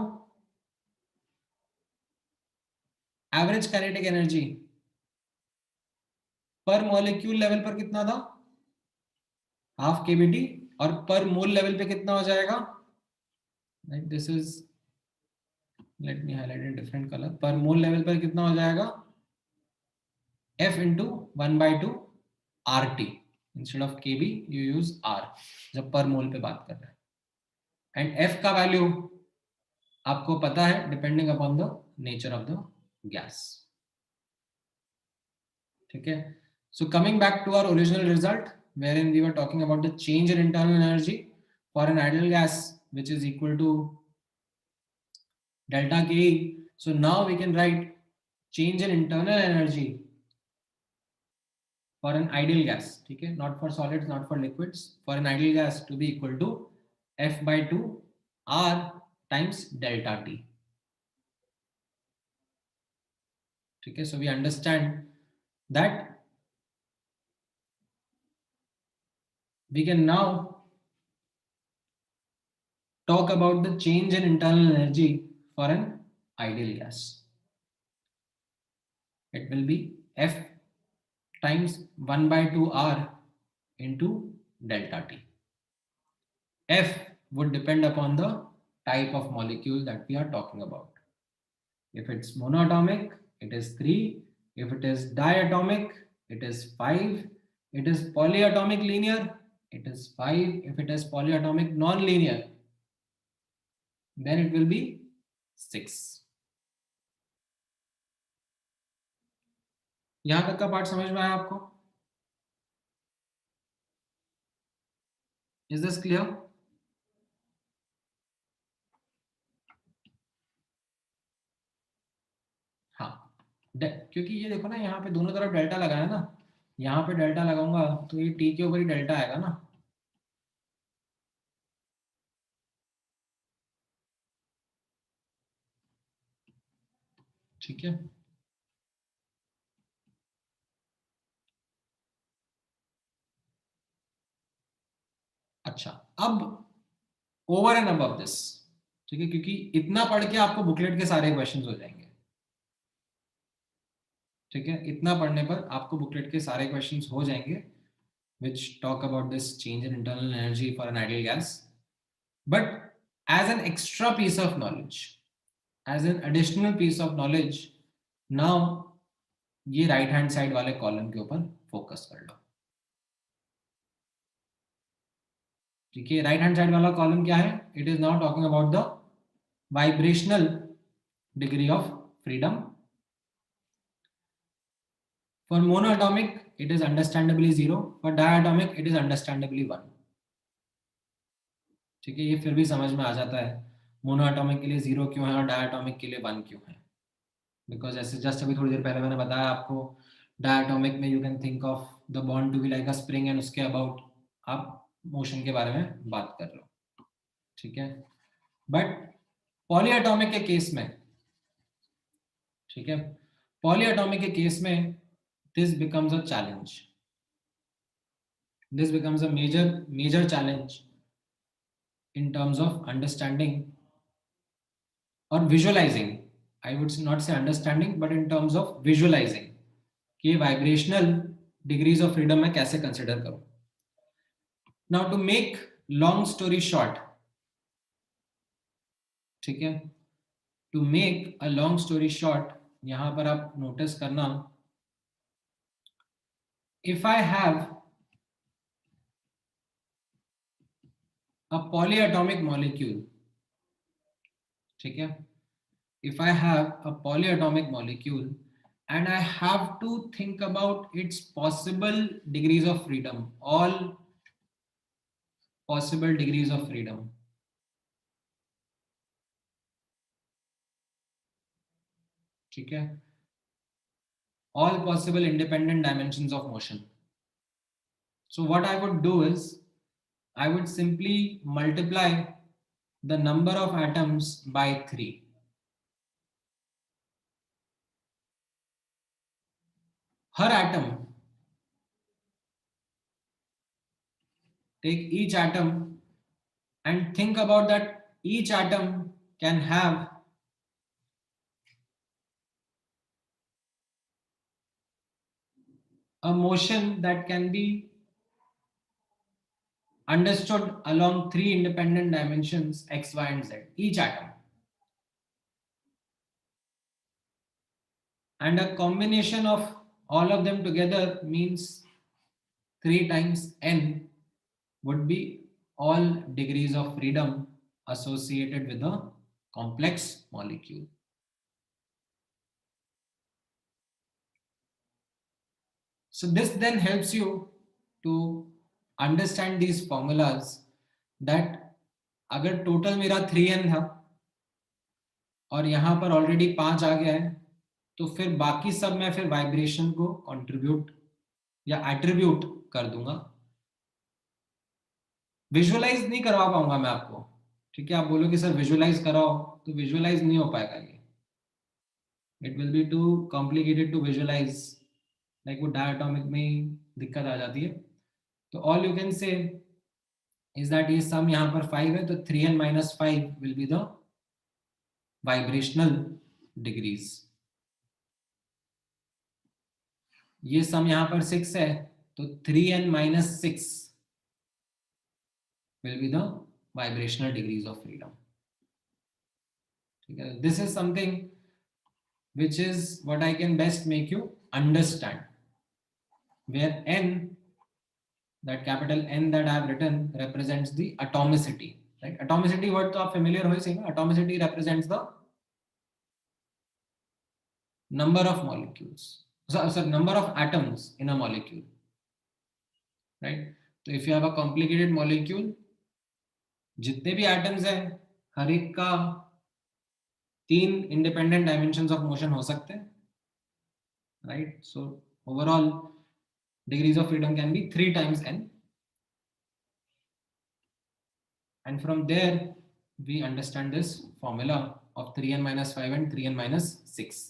average kinetic energy पर molecule level पर कितना था? Half KBT. और पर मोल लेवल पे कितना हो जाएगा? Like this is, let me highlight in different colour. पर मोल लेवल पर कितना हो जाएगा? F into 1/2 RT. Instead of KB you use R जब पर मोल पे बात कर रहे हैं. एंड F का वैल्यू आपको पता है, depending upon the nature of the gas. ठीक है. So coming back to our original result, wherein we were talking about the change in internal energy for an ideal gas, which is equal to delta Ke. So now we can write change in internal energy for an ideal gas. ठीक है, not for solids, not for liquids, for an ideal gas to be equal to F/2 R times delta T. ठीक है. So we understand that we can now talk about the change in internal energy for an ideal gas. It will be F times 1/2 R into delta T. F would depend upon the type of molecule that we are talking about. If it's monoatomic, it is 3. If it is diatomic, it is 5. It is polyatomic linear, it is 5. If it is polyatomic non-linear, then it will be 6. यहां तक का part समझ में आया आपको? Is this clear? हाँ. क्योंकि ये देखो ना, यहाँ पे दोनों तरफ डेल्टा लगाया ना, यहाँ पे डेल्टा लगाऊंगा तो ये टी के ऊपर ही डेल्टा आएगा ना. ठीक है. अच्छा, अब ओवर एंड अबव दिस, ठीक है, क्योंकि इतना पढ़ के आपको बुकलेट के सारे क्वेश्चंस हो जाएंगे. ठीक है, इतना पढ़ने पर आपको बुकलेट के सारे क्वेश्चंस हो जाएंगे which talk about this change in internal energy for an ideal gas. But as an extra piece of knowledge, as an additional piece of knowledge, now ये राइट हैंड साइड वाले column के ऊपर focus कर लो. ठीक है, right hand side वाला column क्या है? It is now talking about the vibrational degree of freedom. For monoatomic, it is understandably 0. For diatomic, it is understandably 1. ठीक है, ये फिर भी समझ में आ जाता है मोनोएटॉमिक के लिए 0 क्यों है और डायटॉमिक के लिए 1 क्यों है. बिकॉज ऐसे जस्ट अभी थोड़ी देर पहले मैंने बताया आपको, डायटॉमिक में you can think of the bond to be like a spring and उसके अबाउट आप मोशन के बारे में बात कर रहे हो. ठीक है. बट पॉलीएटॉमिक के केस में, ठीक है, पॉलीएटॉमिक के केस में this becomes a challenge. This becomes a major challenge in terms of understanding or visualizing. I would not say understanding, but in terms of visualizing कि vibrational degrees of freedom मैं कैसे consider करूं. Now to make long story short, ठीक है, to make a long story short, यहां पर आप notice करना, if I have a polyatomic molecule, ठीक है, if I have a polyatomic molecule and I have to think about its possible degrees of freedom, all possible degrees of freedom, ठीक है, all possible independent dimensions of motion. So what I would do is I would simply multiply the number of atoms by 3. Her atom, take each atom and think about that each atom can have a motion that can be understood along 3 independent dimensions x, y, and z, each atom. And a combination of all of them together means 3 times n would be all degrees of freedom associated with a complex molecule. So this then helps you to understand these formulas that अगर total मेरा 3n था और यहाँ पर already 5 आ गया है, तो फिर बाकी सब मैं फिर वाइब्रेशन को कंट्रीब्यूट या एट्रीब्यूट कर दूंगा. विजुअलाइज नहीं करवा पाऊंगा मैं आपको, ठीक है. आप बोलो कि सर विजुअलाइज कराओ, तो विजुअलाइज नहीं हो पाएगा ये. It will be too complicated to visualise, like वो डायटोमिक में दिक्कत आ जाती है. तो all you can say is that ये सम यहाँ पर 5 है, तो 3n minus 5 will be the vibrational degrees. ये सम यहाँ पर 6 है, तो 3n minus 6 will be the vibrational degrees of freedom. Okay. This is something which is what I can best make you understand, where n, that capital N that I have written, represents the atomicity, right? Atomicity word तो आप familiar हो ही सही ना. Atomicity represents the number of molecules, sorry, number of atoms in a molecule, right? So if you have a complicated molecule, जितने भी atoms हैं, हर एक का 3 independent dimensions of motion हो सकते हैं, right? So overall degrees of freedom can be 3 times n, and from there we understand this formula of 3n minus 5 and 3n minus 6.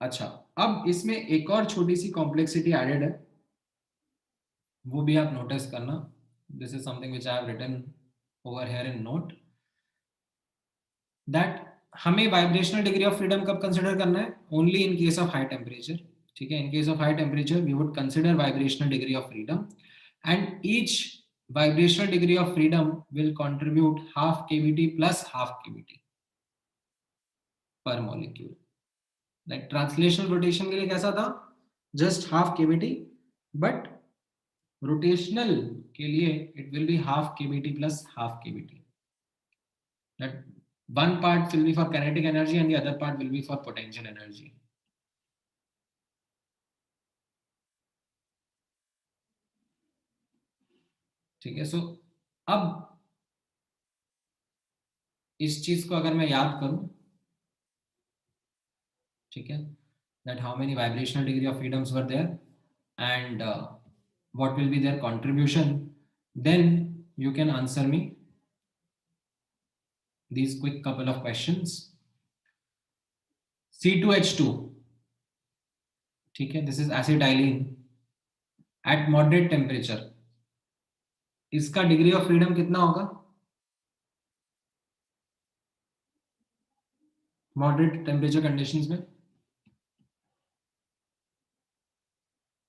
अच्छा, अब इसमें एक और छोटी सी कॉम्प्लेक्सिटी एडेड है, वो भी आप नोटिस करना. This is something which I have written over here in note, that हमें वाइब्रेशनल डिग्री ऑफ फ्रीडम कब कंसिडर करना है? Only in case of high temperature, ठीक है. In case of high temperature we would consider vibrational degree of freedom, and each vibrational degree of freedom will contribute half kBT plus half kBT per molecule. Like translational rotation के लिए कैसा था? Just half kBT, but rotational के लिए it will be half kBT plus half kBT. That one part will be for kinetic energy and the other part will be for potential energy. ठीक है. सो अब इस चीज को अगर मैं याद करूं, ठीक है, that how many vibrational degree of freedoms were there and what will be their contribution, then you can answer me these quick couple of questions. C2H2, ठीक है, this is acetylene at moderate temperature. इसका degree of freedom कितना होगा? Moderate temperature conditions में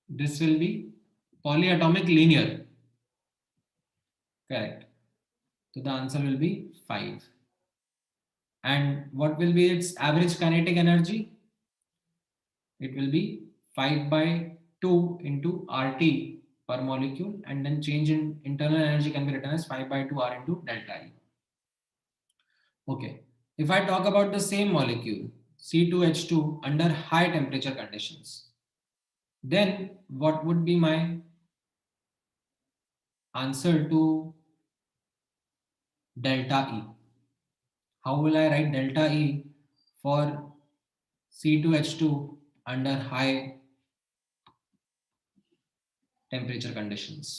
this will be polyatomic linear, correct? So the answer will be 5. And what will be its average kinetic energy? It will be 5 by 2 into RT per molecule, and then change in internal energy can be written as 5/2 R into delta E. Okay, if I talk about the same molecule C2H2 under high temperature conditions, then what would be my answer to delta E? How will I write delta E for C2H2 under high temperature conditions?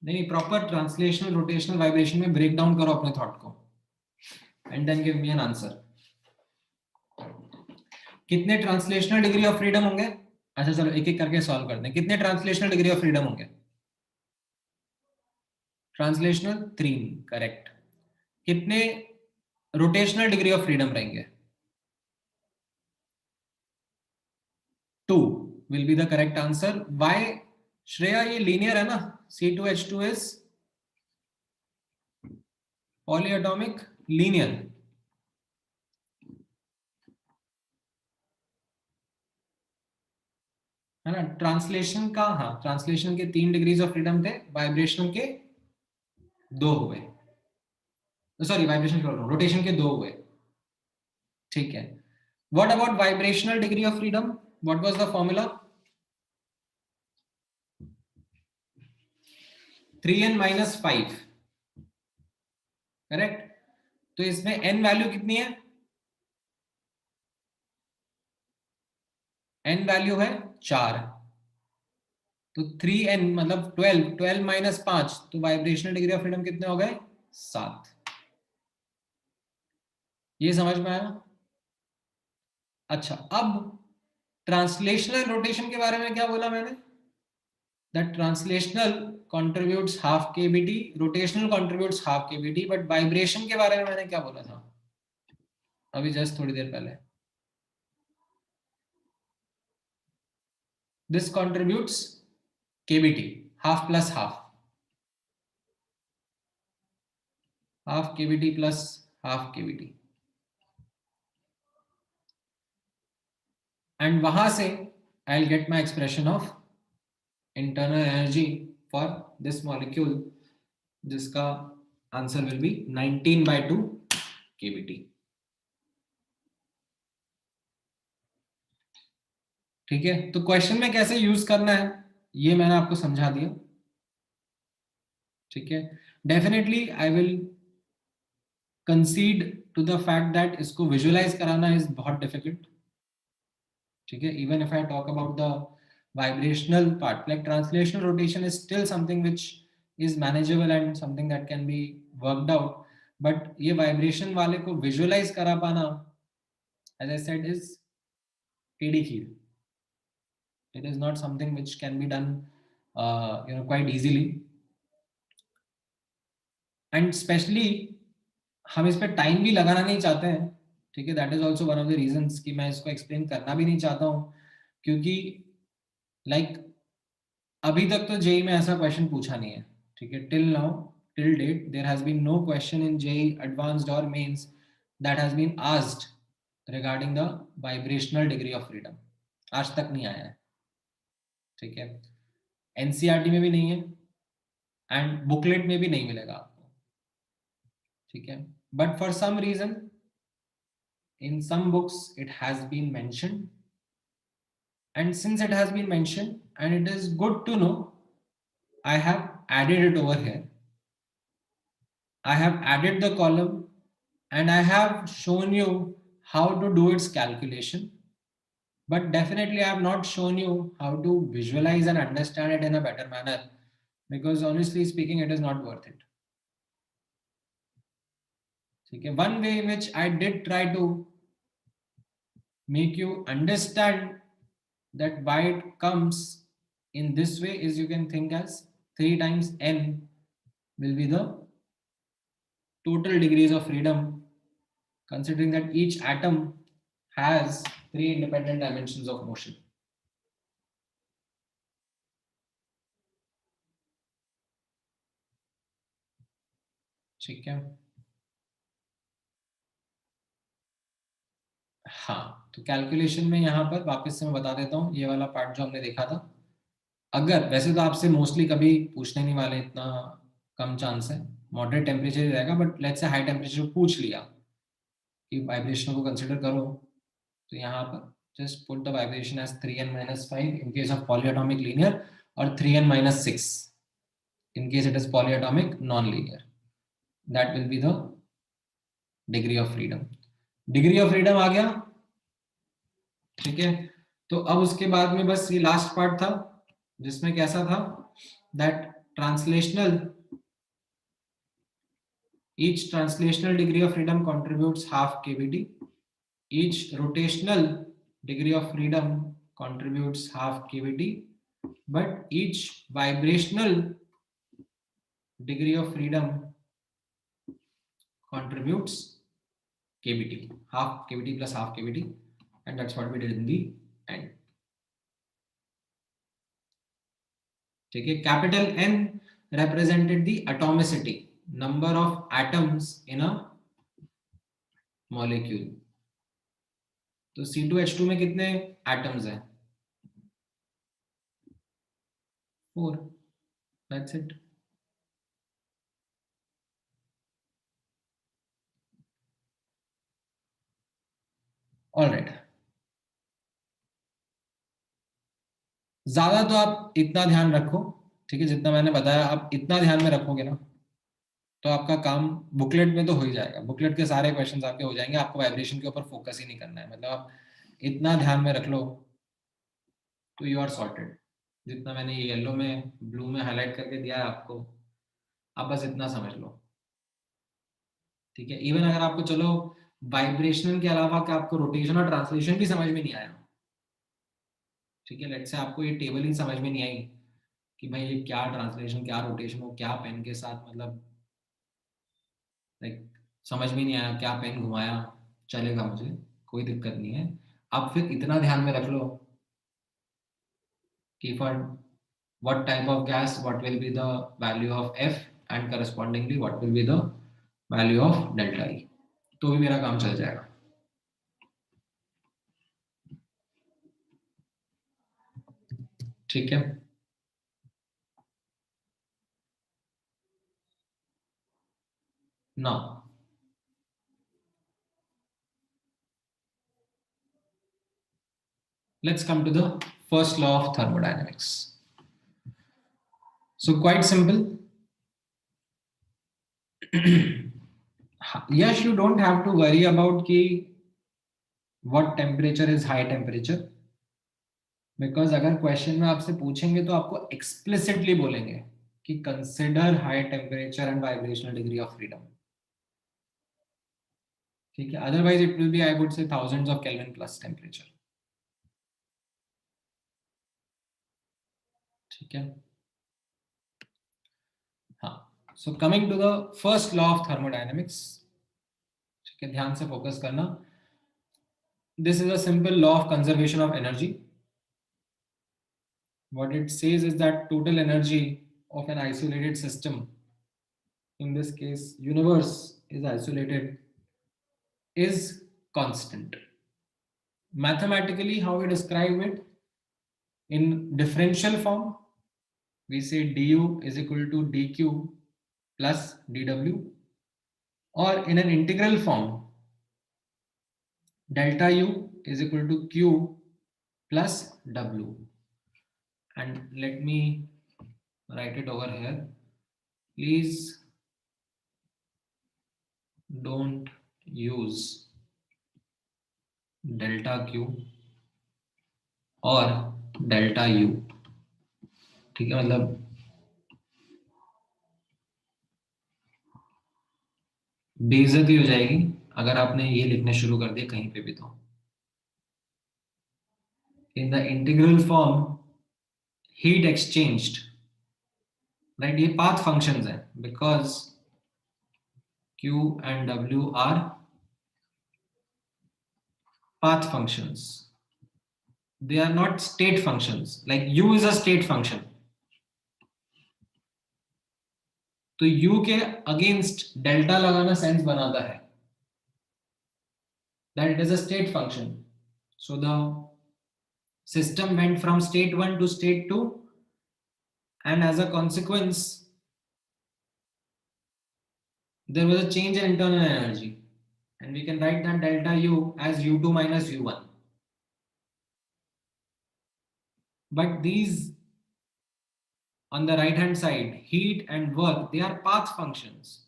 नहीं, proper translational rotational vibration में break down करो अपने thought को and then give me an answer. कितने translational degree of freedom होंगे? अच्छा चलो एक एक करके सॉल्व करते हैं. कितने ट्रांसलेशनल डिग्री ऑफ फ्रीडम होंगे? Translational 3, correct. कितने रोटेशनल डिग्री ऑफ फ्रीडम रहेंगे? 2 will be the correct answer. Why Shreya? ये लीनियर है ना, C2H2 इज पॉलीएटॉमिक लीनियर. है ना. ट्रांसलेशन का, हाँ, ट्रांसलेशन के 3 डिग्रीज ऑफ फ्रीडम थे, वाइब्रेशन के 2 हुए. सॉरी, वाइब्रेशन के, रोटेशन के 2 हुए. ठीक है. What about vibrational degree of freedom? What was the formula? 3n - 5, correct. तो इसमें n वैल्यू कितनी है? n वैल्यू है 4. तो 3n मतलब 12, 12 - 5, तो वाइब्रेशनल डिग्री ऑफ फ्रीडम कितने हो गए? 7. ये समझ में आया? अच्छा, अब ट्रांसलेशनल रोटेशन के बारे में क्या बोला मैंने? That translational contributes half kBt, rotational contributes half kBt, but vibration के बारे में मैंने क्या बोला था अभी जस्ट थोड़ी देर पहले? This contributes kBt, half plus half, half kBt plus half kBt. And वहां से I'll get my expression of internal energy for this molecule, जिसका आंसर will be 19/2 kBt. ठीक है. तो क्वेश्चन में कैसे यूज करना है ये मैंने आपको समझा दिया. ठीक है. Definitely I will concede to the fact that इसको विजुअलाइज कराना इज बहुत डिफिकल्ट. ठीक है. Even if I talk about the vibrational part, like translational rotation is still something which is manageable and something that can be worked out, but ये vibration वाले को visualize करा पाना, as I said, is टेढ़ी खीर. It is not something which can be done quite easily, and especially हम इस पे time भी लगाना नहीं चाहते हैं. ठीक है. That is also one of the reasons कि मैं इसको एक्सप्लेन करना भी नहीं चाहता हूँ, क्योंकि लाइक अभी तक तो जेई में ऐसा क्वेश्चन पूछा नहीं है. ठीक है. Till now, till date, there has been no question in JEE advanced और mains that has been asked regarding the vibrational degree of freedom. आज तक नहीं आया है. ठीक है. एनसीईआरटी में भी नहीं है एंड बुकलेट में भी नहीं मिलेगा आपको. ठीक है. But for some reason in some books it has been mentioned, and since it has been mentioned and it is good to know, I have added it over here. I have added the column and I have shown you how to do its calculation, but definitely I have not shown you how to visualize and understand it in a better manner, because honestly speaking it is not worth it. Okay. One way in which I did try to make you understand that why it comes in this way is, you can think as 3 times n will be the total degrees of freedom, considering that each atom has 3 independent dimensions of motion. ठीक है. हाँ, तो calculation में यहाँ पर वापस से मैं बता देता हूँ, ये वाला पार्ट जो हमने देखा था, अगर वैसे तो आपसे मोस्टली कभी पूछने नहीं वाले, इतना कम चांस है, मॉडरेट टेम्परेचर ही रहेगा, बट लेट्स से हाई टेम्परेचर पूछ लिया कि वाइब्रेशन को कंसिडर करो, तो यहाँ पर just put the vibration as 3n minus 5 in case of polyatomic linear or 3n minus 6 in case it is polyatomic non-linear. That will be the degree of freedom. Degree of freedom आ गया, ठीक है। तो अब उसके बाद में बस ये लास्ट पार्ट था जिसमें कैसा था, that translational, each translational degree of freedom contributes half kBd, each rotational degree of freedom contributes half kBd, but each vibrational degree of freedom contributes kBt, half kBt plus half kBt, and that's what we did in the end. ठीक है, capital N represented the atomicity, number of atoms in a molecule. तो C2H2 में कितने atoms हैं? 4. That's it. All right. ज्यादा तो आप इतना ध्यान रखो, ठीक है, जितना मैंने बताया आप इतना ध्यान में रखोगे ना, तो आपका काम बुकलेट में तो हो ही जाएगा, बुकलेट के सारे क्वेश्चंस आपके हो जाएंगे, आपको वाइब्रेशन के ऊपर फोकस ही नहीं करना है, मतलब आप इतना ध्यान में रख लो तो यू आर सॉर्टेड। जितना मैंने ये येलो में ब्लू में हाईलाइट करके दिया है आपको, आप बस इतना समझ लो, ठीक है। इवन अगर आपको चलो वाइब्रेशनल के अलावा कि आपको रोटेशन और ट्रांसलेशन भी समझ में नहीं आया, ठीक है, लेट्स से आपको ये टेबल ही समझ में नहीं आई कि भाई ये क्या ट्रांसलेशन क्या रोटेशन हो क्या पेन के साथ, मतलब लाइक समझ में नहीं आया क्या पेन घुमाया, चलेगा, मुझे कोई दिक्कत नहीं है। आप फिर इतना ध्यान में रख लो कि for what type of gas what will be the value of F and correspondingly what will be the value of delta E, तो भी मेरा काम चल जाएगा। ठीक है, now let's come to the first law of thermodynamics. So quite simple. Yes, you don't have to worry about ki what temperature is high temperature, because अगर question में आपसे पूछेंगे तो आपको एक्सप्लिसिटली बोलेंगे कि consider high temperature and vibrational degree of freedom, ठीक है, otherwise it will be I would say thousands of kelvin plus temperature, ठीक है। हाँ, so coming to the first law of thermodynamics, ठीक है, ध्यान से फोकस करना। This is a simple law of conservation of energy. What it says is that total energy of an isolated system, in this case universe is isolated, is constant. Mathematically, how we describe it, in differential form we say du is equal to dq plus dw, or in an integral form delta u is equal to q plus w. And let me write it over here. Please don't use delta q और delta u, ठीक है, मतलब बेइज्जती हो जाएगी अगर आपने ये लिखने शुरू कर दिया कहीं पे भी। तो in the integral form heat exchanged, right, ये पाथ फंक्शंस हैं, because q and w are path functions, they are not state functions, like u is a state function, तो u के अगेंस्ट डेल्टा लगाना सेंस बनाता है, that it is a state function. So the system went from state 1 to state 2, and as a consequence, there was a change in internal energy. And we can write that delta U as U2 minus U1. But these on the right hand side, heat and work, they are path functions.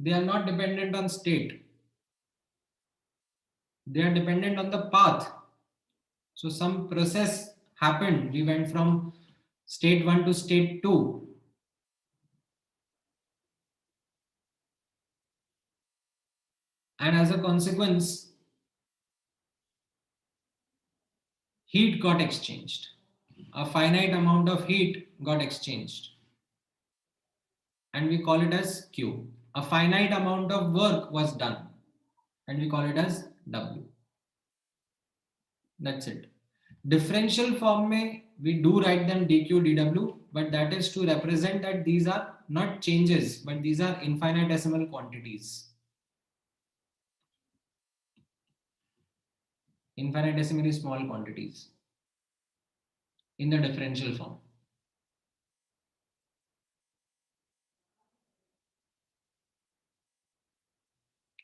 They are not dependent on state. They are dependent on the path. So some process happened. We went from state 1 to state 2. And as a consequence, heat got exchanged. A finite amount of heat got exchanged. And we call it as Q. A finite amount of work was done. And we call it as W. That's it. Differential form में we do write them dq dw, but that is to represent that these are not changes, but these are infinitesimal quantities. Infinitesimally small quantities in the differential form.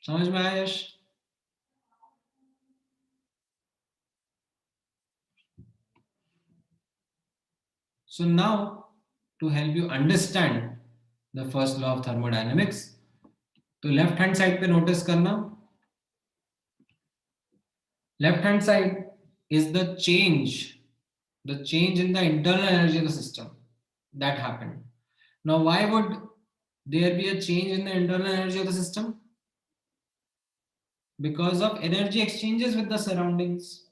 समझ में आया यश? So now, to help you understand the first law of thermodynamics, तो left hand side पे notice करना, left hand side is the change in the internal energy of the system that happened. Now, why would there be a change in the internal energy of the system? Because of energy exchanges with the surroundings.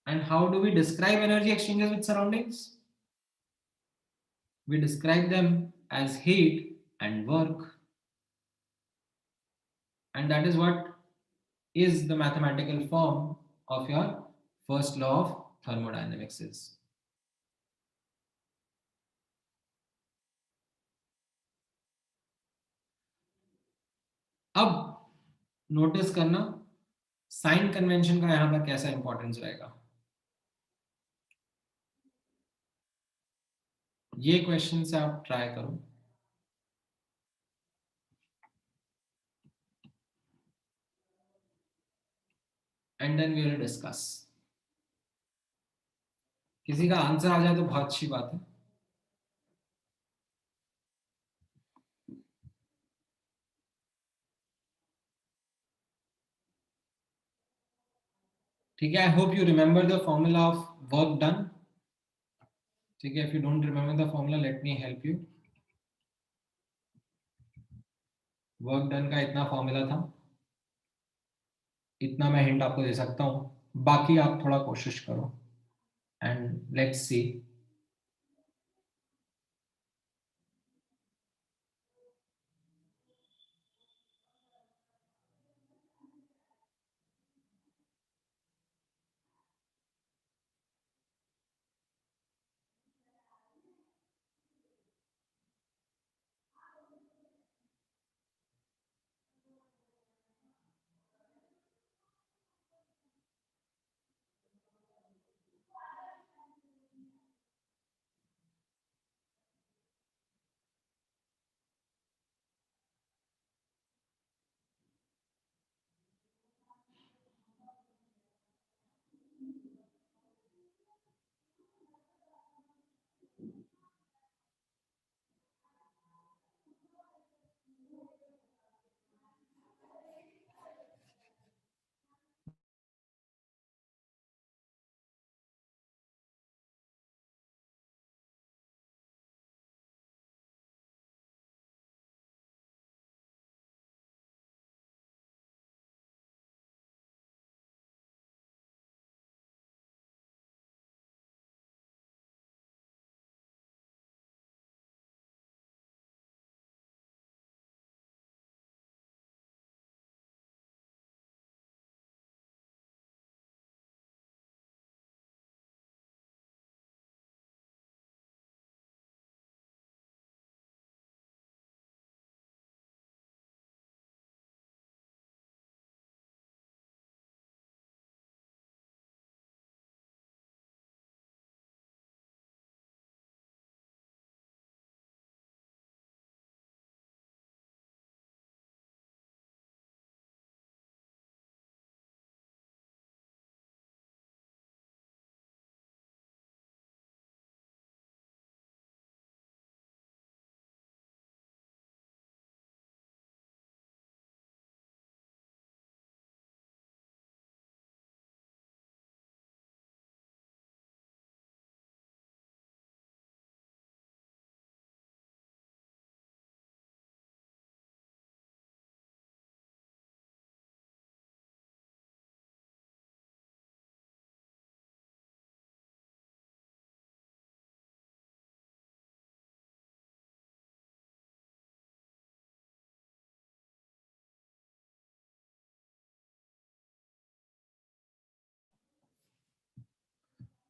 And how do we describe energy exchanges with surroundings? We describe them as heat and work. And that is what is the mathematical form of your first law of thermodynamics is. अब notice करना sign convention का यहां पर कैसा importance रहेगा. ये question से आप ट्राई करो. And then we will discuss. किसी का आंसर आ जाए तो बहुत अच्छी बात है. ठीक है. I hope you remember the formula of work done. ठीक है. If you don't remember the formula, let me help you. Work done का इतना फॉर्मूला था, इतना मैं हिंट आपको दे सकता हूं. बाकी आप थोड़ा कोशिश करो and let's see.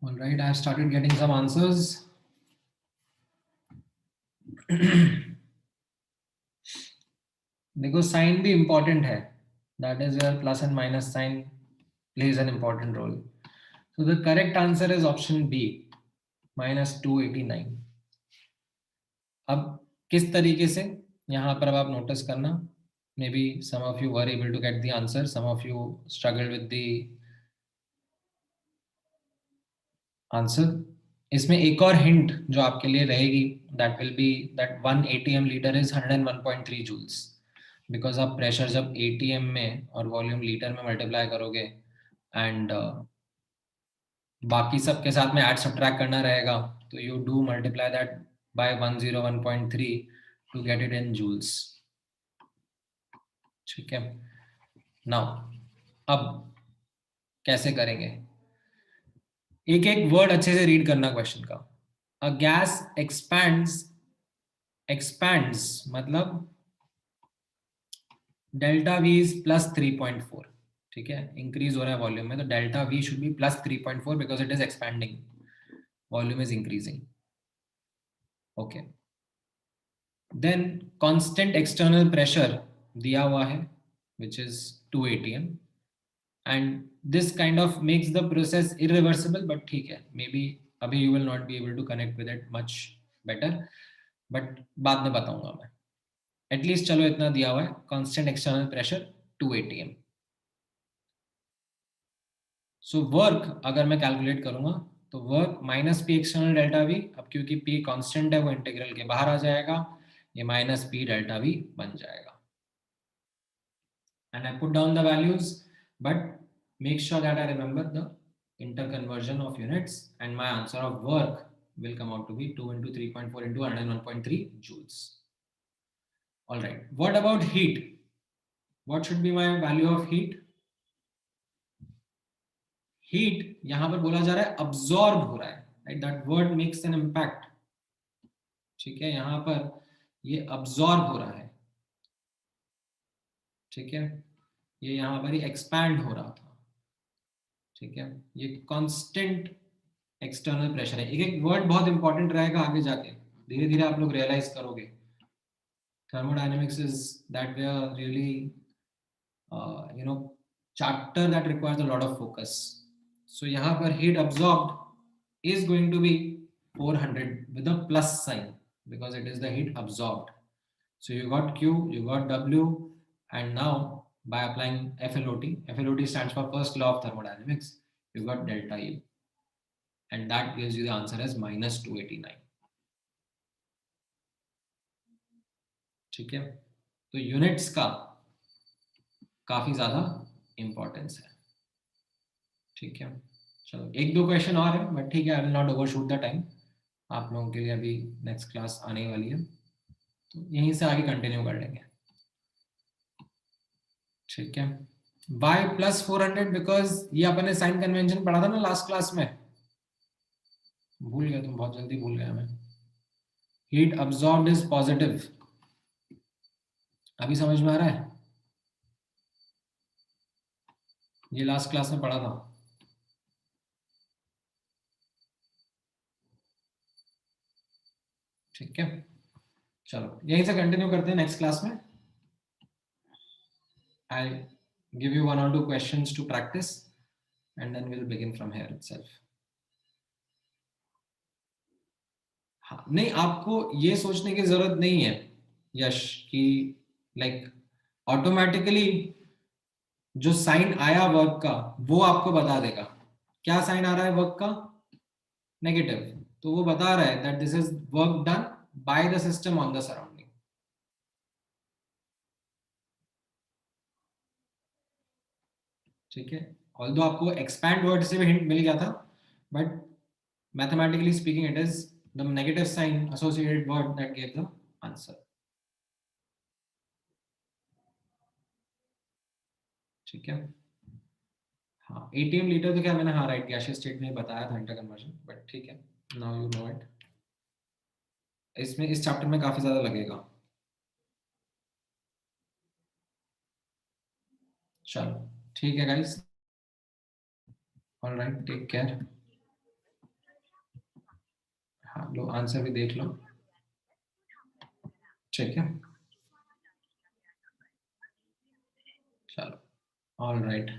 All right, I have started getting some answers. देखो साइन भी important है, that is where plus and minus sign plays an important role. So the correct answer is option B, minus 289. अब किस तरीके से यहाँ पर अब आप नोटिस करना, maybe some of you were able to get the answer, some of you struggled with the answer. इसमें एक और हिंट जो आपके लिए रहेगी, that will be that 1 ATM liter is 101.3 joules, because आप प्रेशर जब ATM में और वॉल्यूम लीटर में मल्टीप्लाई करोगे एंड बाकी सब के साथ में ऐड सब्ट्रैक्ट करना रहेगा, तो you do multiply that by 101.3 to get it in joules. ठीक है, नाउ अब कैसे करेंगे, एक एक वर्ड अच्छे से रीड करना क्वेश्चन का. अ गैस एक्सपैंड्स मतलब डेल्टा वी इज प्लस 3.4. ठीक है, इंक्रीज हो रहा है वॉल्यूम में, तो delta V should be plus 3.4 because it is expanding, volume is increasing. Okay, then constant external pressure दिया हुआ है which is 2 atm, and this kind of makes the process irreversible, but ठीक है, maybe अभी you will not be able to connect with it much better, but बाद में बताऊंगा मैं. एटलीस्ट चलो इतना दिया हुआ है, constant external pressure 2 atm. So work अगर मैं कैलकुलेट करूंगा तो work minus P external delta we, अब क्योंकि पी कांस्टेंट है वो इंटीग्रल के बाहर आ जाएगा, ये माइनस पी डेल्टा वी बन जाएगा. And I put down the values, but make sure that I remember the interconversion of units, and my answer of work will come out to be 2 into 3.4 into 101.3 joules. All right, what about heat? What should be my value of heat? Heat यहां पर बोला जा रहा है absorb हो रहा है, right? That word makes an impact. ठीक है, यहां पर ये absorb हो रहा है. ठीक है, ये यहां पर ही expand हो रहा था. ठीक है, ये कांस्टेंट एक्सटर्नल प्रेशर है. एक एक वर्ड बहुत इंपॉर्टेंट रहेगा आगे जाके, धीरे धीरे आप लोग रियलाइज करोगे. Thermodynamics is that way are really chapter that requires a lot of focus. So यहाँ पर heat absorbed is going to be 400 with a plus sign because it is the heat absorbed. So you got Q, you got W, and now by applying FLOT stands for first law of thermodynamics, you got delta U, and that gives you the answer as minus 289. ठीक है, तो units का काफी ज्यादा importance है. ठीक है, चलो एक दो क्वेश्चन और है, बट ठीक है, I will not overshoot the time. आप लोगों के लिए अभी नेक्स्ट क्लास आने वाली है, तो यहीं से आगे कंटिन्यू कर लेंगे. ठीक है, बाय प्लस 400 बिकॉज ये अपन ने साइन कन्वेंशन पढ़ा था ना लास्ट क्लास में, भूल गया तुम, बहुत जल्दी भूल गया मैं. हीट अब्सॉर्ब्ड इज पॉजिटिव, अभी समझ में आ रहा है? ये लास्ट क्लास में पढ़ा था. ठीक है, चलो यहीं से कंटिन्यू करते हैं नेक्स्ट क्लास में. I'll give you 1 or 2 questions to practice, and then we'll begin from here itself. हाँ, नहीं, आपको ये सोचने की जरूरत नहीं है यश कि लाइक ऑटोमेटिकली जो साइन आया वर्क का वो आपको बता देगा. क्या साइन आ रहा है वर्क का? नेगेटिव. तो वो बता रहा है that this is work done by the system on the surrounding. ठीक है, ऑल्दो आपको एक्सपैंड वर्ड से भी हिंट मिल गया था, but mathematically speaking it is the negative sign associated word that gave the answer. ठीक है, हाँ एटीएम लीटर तो क्या मैंने हाँ राइट गैसियस स्टेट में बताया था इंटर कन्वर्जन, बट ठीक है, नाउ यू नो इट. इसमें इस चैप्टर में काफी ज्यादा लगेगा. चलो ठीक है guys, all right, take care. लो आंसर भी देख लो, ठीक है, चलो, ऑल राइट।